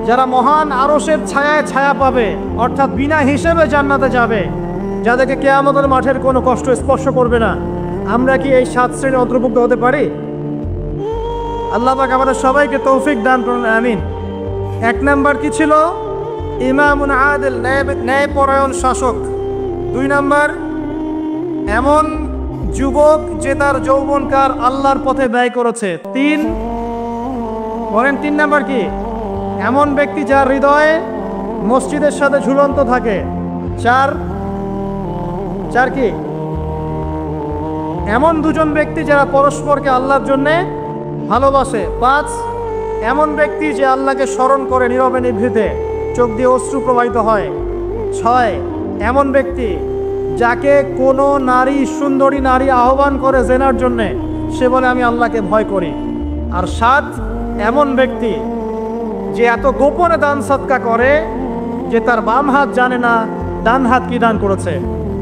যারা মহান আরশের ছায়ায় ছায়া পাবে, অর্থাৎ বিনা হিসেবে জান্নাতে যাবে, যাদেরকে কিয়ামতের মাঠের কোনো কষ্ট স্পর্শ করবে না, আমরা কি এই 7 শ্রেণীর অন্তর্ভুক্ত হতে পারি? আল্লাহ পাক আমাদের সবাইকে তৌফিক দান করুন, আমিন। 1 নাম্বার কি ছিল? ইমামুন আদিল, ন্যায়পরায়ণ শাসক। 2 নাম্বার এমন যুবক যে তার যৌবনকাল আল্লাহর পথে ব্যয় করেছে। 3 বলেন 3 নাম্বার কি? এমন ব্যক্তি যার হৃদয়ে মসজিদের সাথে ঝুলন্ত থাকে। 4 কি? এমন 2জন ব্যক্তি যারা পরস্পরকে আল্লাহর জন্যে ভালোবাসে। 5 এমন ব্যক্তি যে আল্লাহকে স্মরণ করে নীরবে নিভৃতে, চোখ দিয়ে অশ্রু প্রবাহিত হয়। 6 এমন ব্যক্তি যাকে কোনো নারী, সুন্দরী নারী আহ্বান করে জেনার জন্যে, সে বলে আমি আল্লাহকে ভয় করি। আর 7 এমন ব্যক্তি যে এত গোপনে দান সদকা করে যে তার বাম হাত জানে না ডান হাত কি দান করেছে।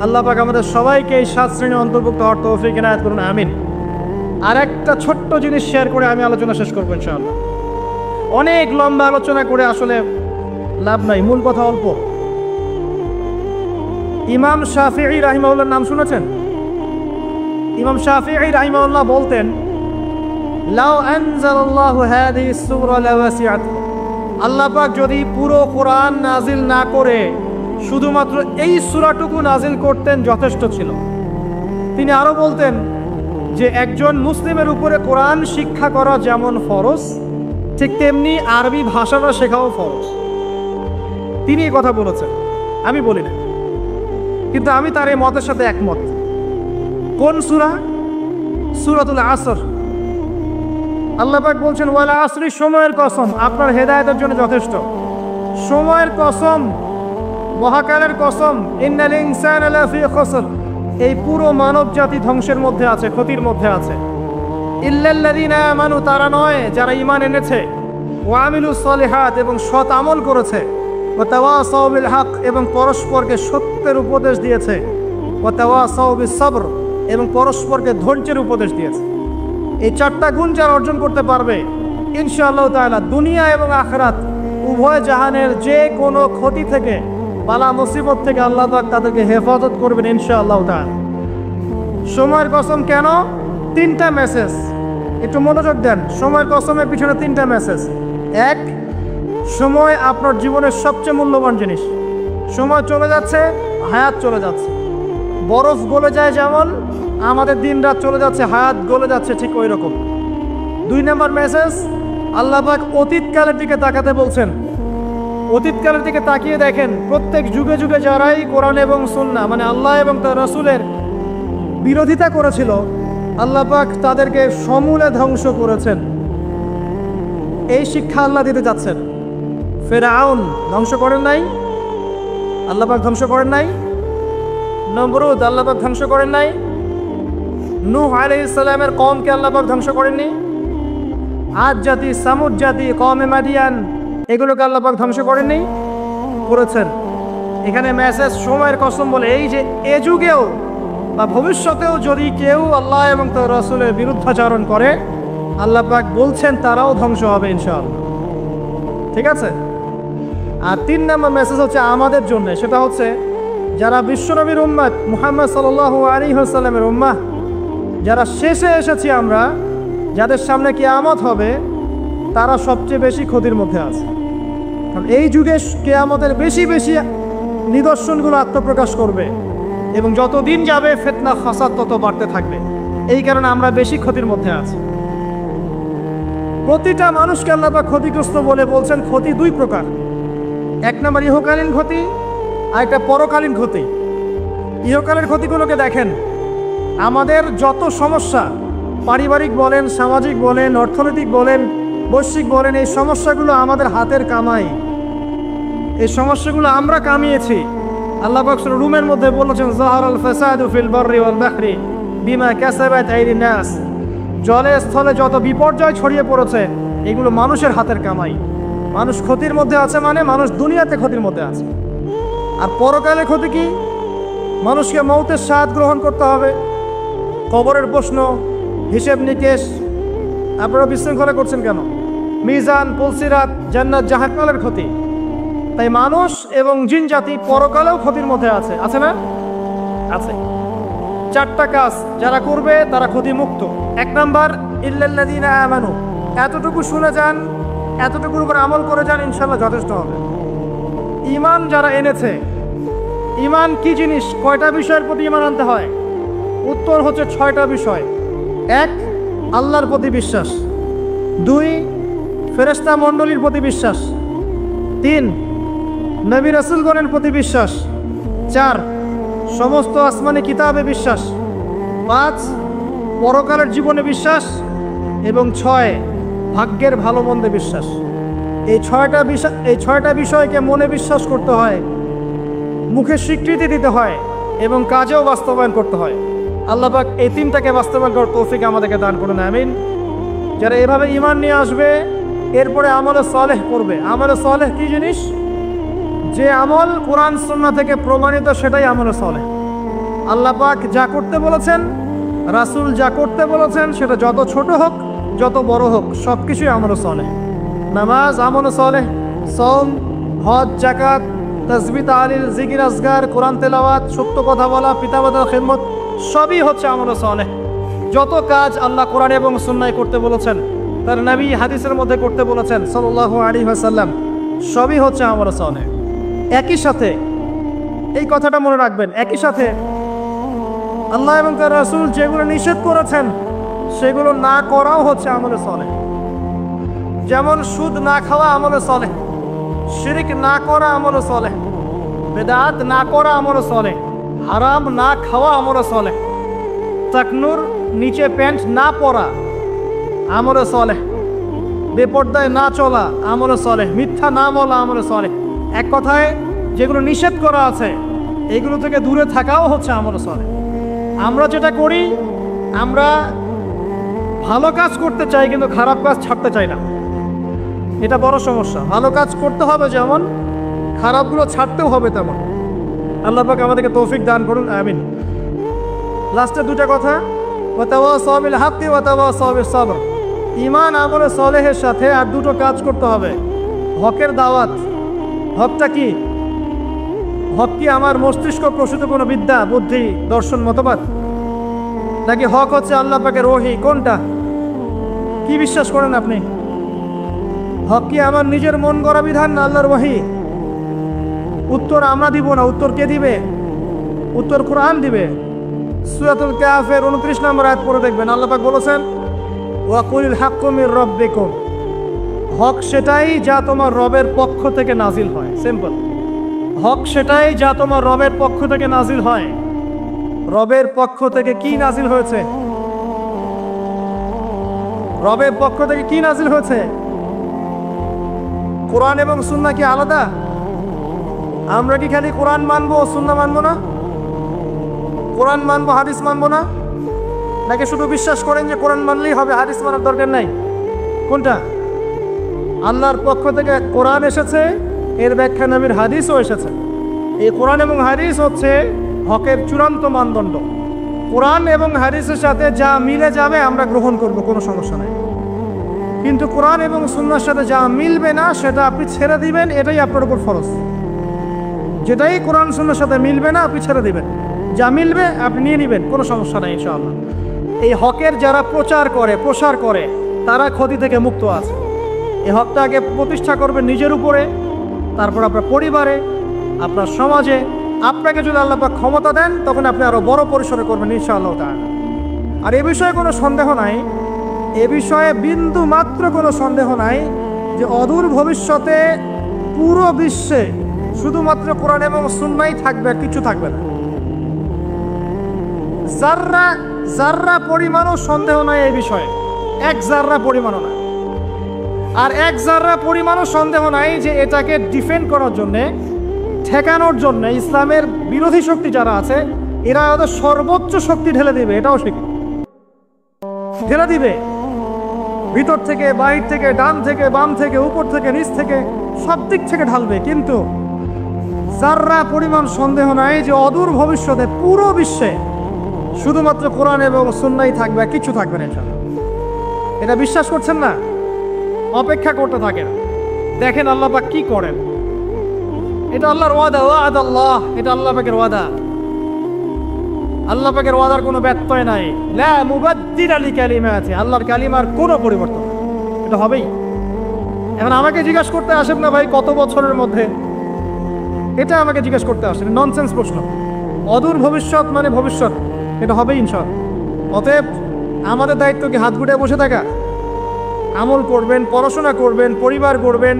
আল্লাহ পাক আমাদের সবাইকে এই 7 শ্রেণীর অন্তর্ভুক্ত হওয়ার তৌফিক ইনায়াত করুন, আমিন। আর একটা ছোট্ট জিনিস শেয়ার করে আমি আলোচনা শেষ করবো ইনশাআল্লাহ। অনেক লম্বা আলোচনা করে আসলে লাভ নাই, মূল কথা অল্প। ইমাম শাফিঈ রাহিমাহুল্লাহর নাম শুনেছেন? ইমাম শাফিঈ রাহিমাহুল্লাহ বলতেন, লাউ আনজালাল্লাহু হাযিহি সূরা লাওয়াসিআত, আল্লাহ পাক যদি পুরো কোরআন নাজিল না করে শুধুমাত্র এই সূরাটুকু নাজিল করতেন যথেষ্ট ছিল। তিনি আরো বলতেন যে একজন মুসলিমের উপরে কোরআন শিক্ষা করা যেমন ফরজ, ঠিক তেমনি আরবি ভাষাটা শেখাও ফরজ। তিনি এই কথা বলেছেন, আমি বলি না, কিন্তু আমি তার এই মতের সাথে একমত। কোন সূরা? সূরাতুল আসর। আল্লাহ পাক বলছেন ওয়াল আসরি, সময়ের কসম, আপনার হেদায়েতের জন্য যথেষ্ট। সময়ের কসম, মহাকালের কসম, ইন্নাল ইনসানা লাফি খুসর, এই পুরো মানব জাতি ধ্বংসের মধ্যে আছে, ক্ষতির মধ্যে আছে। ইল্লাল্লাযীনা আমানু, তারা নয় যারা ঈমান এনেছে, ওয়া আমিলুস সলিহাত, এবং সৎ আমল করেছে, ওয়া তাওয়াসাউ বিল হক, এবং পরস্পরকে সত্যের উপদেশ দিয়েছে, ওয়া তাওয়াসাউ বিস সবর, এবং পরস্পরকে ধৈর্যের উপদেশ দিয়েছে। এই 4টা গুণ যারা অর্জন করতে পারবে ইনশাআল্লাহ তাআলা দুনিয়া এবং আখিরাত উভয় জাহানের যে কোনো ক্ষতি থেকে, বালা মুসিবত থেকে আল্লাহ পাক তাদেরকে হেফাজত করবেন ইনশাআল্লাহ তাআলা। সময়ের কসম কেন? 3টা মেসেজ, একটু মনোযোগ দেন। সময়ের কসমের পিছনে 3টা মেসেজ। 1, সময় আপনার জীবনের সবচেয়ে মূল্যবান জিনিস। সময় চলে যাচ্ছে, হায়াত চলে যাচ্ছে। বরফ গলে যায় যেমন আমাদের দিন রাত চলে যাচ্ছে, হায়াত গলে যাচ্ছে ঠিক ওই রকম। 2 নম্বর মেসেজ, আল্লাহ পাক অতীতকালের দিকে তাকাতে বলছেন। অতীতকালের দিকে তাকিয়ে দেখেন, প্রত্যেক যুগে যুগে যারাই কোরআন এবং সুন্নাহ মানে আল্লাহ এবং তার রাসূলের বিরোধিতা করেছিল, আল্লাহ পাক তাদেরকে সমূলে ধ্বংস করেছেন। এই শিক্ষা আল্লাহ দিতে যাচ্ছেন। ফেরাউন ধ্বংস করেন নাই, আল্লাহ পাক ধ্বংস করেন নাই। নমরুদ আল্লাহ পাক ধ্বংস করেন নাই। নূহ আলাইহিস সালামের কওমকে আল্লাহ পাক ধ্বংস করেননি। আদ জাতি, সামুদ জাতি, কওমে মাদিয়ান, এগুলোকে আল্লাহ পাক ধ্বংস করেননি, করেছেন। এখানে মেসেজ সময়ের কসম বলে, এই যে এ যুগেও বা ভবিষ্যতেও যদি কেউ আল্লাহ এবং তার রাসূলের বিরুদ্ধাচরণ করে, আল্লাহ পাক বলছেন তারাও ধ্বংস হবে ইনশাআল্লাহ। ঠিক আছে। আর 3 নম্বর মেসেজ হচ্ছে আমাদের জন্য, সেটা হচ্ছে যারা বিশ্বনবীর উম্মত মুহাম্মদ সাল্লাল্লাহু আলাইহি ওয়াসাল্লামের উম্মাহ, যারা শেষে এসেছি আমরা, যাদের সামনে কিয়ামত হবে, তারা সবচেয়ে বেশি ক্ষতির মধ্যে আছে। কারণ এই যুগে কিয়ামতের বেশি বেশি নিদর্শনগুলো আত্মপ্রকাশ করবে এবং যত দিন যাবে ফিতনা ফাসাদ তত বাড়তে থাকবে। এই কারণে আমরা বেশি ক্ষতির মধ্যে আছি। প্রতিটা মানুষকে আল্লাহ পাক ক্ষতিগ্রস্ত বলে বলছেন। ক্ষতি 2 প্রকার, 1 নম্বর ইহকালীন ক্ষতি, আর একটা পরকালীন ক্ষতি। ইহকালের ক্ষতিগুলোকে দেখেন, আমাদের যত সমস্যা, পারিবারিক বলেন, সামাজিক বলেন, অর্থনৈতিক বলেন, বৈশ্বিক বলেন, এই সমস্যাগুলো আমাদের হাতের কামাই। এই সমস্যাগুলো আমরা কামিয়েছি। আল্লাহ পাক সূরা রুমের মধ্যে বলেছেন, যাহারাল ফাসাদু ফিল বাররি ওয়াল বাহরি বিমা কাসাবাত আইদিন নাস। জলে স্থলে যত বিপর্যয় ছড়িয়ে পড়েছে, এগুলো মানুষের হাতের কামাই। মানুষ ক্ষতির মধ্যে আছে, মানে মানুষ দুনিয়াতে ক্ষতির মধ্যে আছে। আর পরকালে ক্ষতি কি? মানুষকে মৌতের স্বাদ গ্রহণ করতে হবে, কবরের প্রশ্ন, হিসেব নিকেশ। আপনারা বিশৃঙ্খলা করছেন কেন? মিজান, পুলসিরাত, জান্নাত জাহান্নামের ক্ষতি। তাই মানুষ এবং জিন জাতি পরকালেও ক্ষতির মধ্যে আছে, আছে না? আছে। 4টা কাজ যারা করবে তারা ক্ষতিমুক্ত। 1 নাম্বার, ইল্লাল্লাযীনা আমানু। এতটুকু শুনে যান, এতটুকুর উপর আমল করে যান, ইনশাআল্লাহ যথেষ্ট হবে। ঈমান যারা এনেছে, ঈমান কি জিনিস, কয়টা বিষয়ের প্রতি ঈমান আনতে হয়? উত্তর হচ্ছে 6টা বিষয়। 1, আল্লাহর প্রতি বিশ্বাস। 2, ফেরেশতা মণ্ডলীর প্রতি বিশ্বাস। 3, নবী রাসূলগণের প্রতি বিশ্বাস। 4, সমস্ত আসমানি কিতাবে বিশ্বাস। 5, পরকালের জীবনে বিশ্বাস। এবং 6, ভাগ্যের ভালো মন্দে বিশ্বাস। এই 6টা বিষয়কে মনে বিশ্বাস করতে হয়, মুখে স্বীকৃতি দিতে হয় এবং কাজেও বাস্তবায়ন করতে হয়। আল্লাহ পাক এই 3টাকে বাস্তবায়ন করার তৌফিক আমাদেরকে দান করুন, আমিন। যারা এভাবে ঈমান নিয়ে আসবে, এরপরে আমলে সালেহ করবে। আমলে সালেহ কি জিনিস? যে আমল কোরআন সুন্নাহ থেকে প্রমাণিত, সেটাই আমলে সালেহ। আল্লাহ পাক যা করতে বলেছেন, রাসূল যা করতে বলেছেন, সেটা যত ছোট হোক যত বড় হোক, সব কিছুই আমলে সালেহ। নামাজ আমলে সালেহ, সওম, হজ, যাকাত, তাসবিহ, তাহলিল, জিকির, আজকার, কোরআন তেলাওয়াত, সত্য কথা বলা, পিতামাতার খিদমত, সবই হচ্ছে আমলে সালেহ। যত কাজ আল্লাহ কোরআন এবং সুন্নাহয় করতে বলেছেন, তার নবী হাদিসের মধ্যে করতে বলেছেন সাল্লাল্লাহু আলাইহি ওয়াসাল্লাম, সবই হচ্ছে আমলে সালেহ। একই সাথে এই কথাটা মনে রাখবেন, একই সাথে আল্লাহ এবং তার রাসূল যেগুলো নিষেধ করেছেন, সেগুলো না করাও হচ্ছে আমলে সালেহ। যেমন সুদ না খাওয়া আমলে সালেহ, শিরক না করা আমলে সালেহ, বিদআত না করা আমলে সালেহ, হারাম না খাওয়া আমলে সালেহ, টাকনুর নিচে প্যান্ট না পরা আমলে সালেহ, বেপর্দায় না চলা আমলে সালেহ, মিথ্যা না বলা আমলে সালেহ। এক কথায় যেগুলো নিষেধ করা আছে, এগুলো থেকে দূরে থাকাও হচ্ছে আমলে সালেহ। আমরা যেটা করি, আমরা ভালো কাজ করতে চাই কিন্তু খারাপ কাজ ছাড়তে চাই না। এটা বড় সমস্যা। ভালো কাজ করতে হবে যেমন, খারাপগুলো ছাড়তেও হবে তেমন। আল্লাহ পাক আমাদেরকে তৌফিক দান করুন, আমিন। লাস্টে 2টা কথা, ওয়াতাওয়াসাউ বিল হাক্কি ওয়াতাওয়াসাউ বিস সাবর। ঈমান আমলে সালেহের সাথে আর 2টো কাজ করতে হবে। হকের দাওয়াত। হকটা কি? হক কি আমার মস্তিষ্ক প্রসূত কোনো বিদ্যা, বুদ্ধি, দর্শন, মতবাদ? নাকি হক হচ্ছে আল্লাহ পাকের ওহী? কোনটা? কি বিশ্বাস করেন আপনি? হক কি আমার নিজের মন গড়া বিধান না আল্লাহর ওহী? উত্তর আমরা দিব না, উত্তর কে দিবে? উত্তর কোরআন দিবে। সূরাতুল কাহফের 29 নম্বর আয়াত পড়ে দেখবেন, আল্লাহ পাক বলেছেন ওয়া কুলিল হাক্কু মির রাব্বিকুম, হক সেটাই যা তোমার রবের পক্ষ থেকে নাজিল হয়। সিম্পল, হক সেটাই যা তোমার রবের পক্ষ থেকে নাজিল হয়। রবের পক্ষ থেকে কি নাজিল হয়েছে? রবের পক্ষ থেকে কি নাজিল হয়েছে? কোরআন এবং সুন্নাহ কি আলাদা? আমরা কি খালি কোরআন মানবো সুন্নাহ মানবো না? কোরআন মানবো হাদিস মানবো না? নাকি শুধু বিশ্বাস করেন যে কোরআন মানলেই হবে, হাদিস মানার দরকার নাই? কোনটা? আল্লাহর পক্ষ থেকে কোরআন এসেছে, এর ব্যাখ্যা নবীর হাদিসও এসেছে। এই কোরআন এবং হাদিস হচ্ছে হকের চূড়ান্ত মানদণ্ড। কোরআন এবং হাদিসের সাথে যা মিলে যাবে আমরা গ্রহণ করব, কোনো সমস্যা নাই। কিন্তু কোরআন এবং সুন্নাহর সাথে যা মিলবে না সেটা আপনি ছেড়ে দিবেন, এটাই আপনার উপর ফরজ। যেটাই কোরআন সুন্নাহর সাথে মিলবে না আপনি ছেড়ে দিবেন, যা মিলবে আপনি নিয়ে নেবেন, কোনো সমস্যা নাই ইনশাআল্লাহ। এই হকের যারা প্রচার করে প্রসার করে তারা ক্ষতি থেকে মুক্ত আছে। এই হকটা আগে প্রতিষ্ঠা করবেন নিজের উপরে, তারপর আপনার পরিবারে, আপনার সমাজে। আপনাকে যদি আল্লাহ পাক ক্ষমতা দেন তখন আপনি আরো বড় পরিসরে করবেন ইনশাআল্লাহ তাআলা। আর এ বিষয়ে কোনো সন্দেহ নাই, এ বিষয়ে বিন্দু মাত্র কোনো সন্দেহ নাই যে অদূর ভবিষ্যতে পুরো বিশ্বে শুধুমাত্র কোরআন এবং সুন্নাহই থাকবে, কিছু থাকবে না। জাররা জাররা পরিমাণও সন্দেহ নাই এই বিষয়ে, এক জাররা পরিমাণও না। আর এক জাররা পরিমাণও সন্দেহ নাই যে এটাকে ডিফেন্ড করার জন্যে, ঠেকানোর জন্য ইসলামের বিরোধী শক্তি যারা আছে এরা ওদের সর্বোচ্চ শক্তি ঢেলে দিবে, এটাও শিখি ঢেলে দিবে। ভিতর থেকে, বাহির থেকে, ডান থেকে, বাম থেকে, উপর থেকে, নিচ থেকে, সব দিক থেকে ঢালবে। কিন্তু জাররা পরিমাণ সন্দেহ নাই যে অদূর ভবিষ্যতে পুরো বিশ্বে শুধুমাত্র কোরআন এবং সুন্নাহই থাকবে, কিছু থাকবে না ইনশাআল্লাহ। এটা বিশ্বাস করছেন না? অপেক্ষা করতে থাকেন, দেখেন আল্লাহ পাক কি করেন। এটা আল্লাহর ওয়াদা, ওয়াদ আল্লাহ, এটা আল্লাহ পাকের ওয়াদা। আল্লাহ পাকের ওয়াদার কোনো ব্যত্যয় নাই। লা মুবাদ্দিলা লিকালিমাতি, আল্লাহর কালিমার কোনো পরিবর্তন, এটা হবেই। এখন আমাকে জিজ্ঞাসা করতে আসেন না ভাই কত বছরের মধ্যে, এটা আমাকে জিজ্ঞাসা করতে আসেন, ননসেন্স প্রশ্ন। অদূর ভবিষ্যৎ মানে ভবিষ্যৎ, এটা হবেই ইনশাআল্লাহ। অতএব আমাদের দায়িত্ব কি হাত গুটিয়ে বসে থাকা? আমল করবেন, পড়াশোনা করবেন, পরিবার করবেন,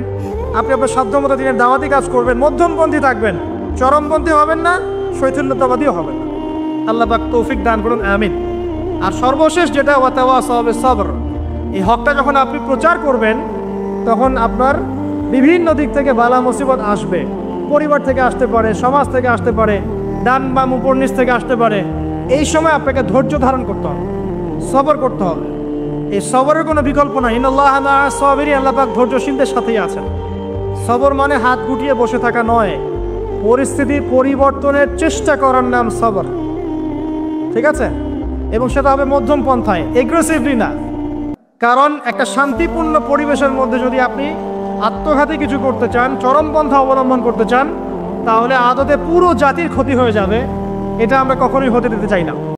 আপনি আপনার সাধ্যমতো দিনের দাওয়াতি কাজ করবেন, মধ্যমপন্থী থাকবেন, চরমপন্থী হবেন না, শৈথিল্যতাবাদীও হবেন না। আল্লাহ পাক তৌফিক দান করুন, আমিন। আর সর্বশেষ যেটা ওয়াতাওয়াসাউ বিস-সাবর, এই হকটা যখন আপনি প্রচার করবেন তখন আপনার বিভিন্ন দিক থেকে বালা মুসিবত আসবে। পরিবার থেকে আসতে পারে, সমাজ থেকে আসতে পারে, ডান বাম উপর নিচ থেকে আসতে পারে। এই সময় আপনাকে ধৈর্য ধারণ করতে হবে, সবর করতে হবে। এই সবরের কোনো বিকল্প নাই। ইন্নাল্লাহা মা'আস সাবিরিন, আল্লাহ পাক ধৈর্যশীলদের সাথেই আছেন। সবর মানে হাত গুটিয়ে বসে থাকা নয়, পরিস্থিতি পরিবর্তনের চেষ্টা করার নাম সবর, ঠিক আছে? এবং সেটা হবে মধ্যম পন্থায়, এগ্রেসিভলি না। কারণ একটা শান্তিপূর্ণ পরিবেশের মধ্যে যদি আপনি আত্মঘাতী কিছু করতে চান, চরমপন্থা অবলম্বন করতে চান, তাহলে আদতে পুরো জাতির ক্ষতি হয়ে যাবে। এটা আমরা কখনোই হতে দিতে চাই না।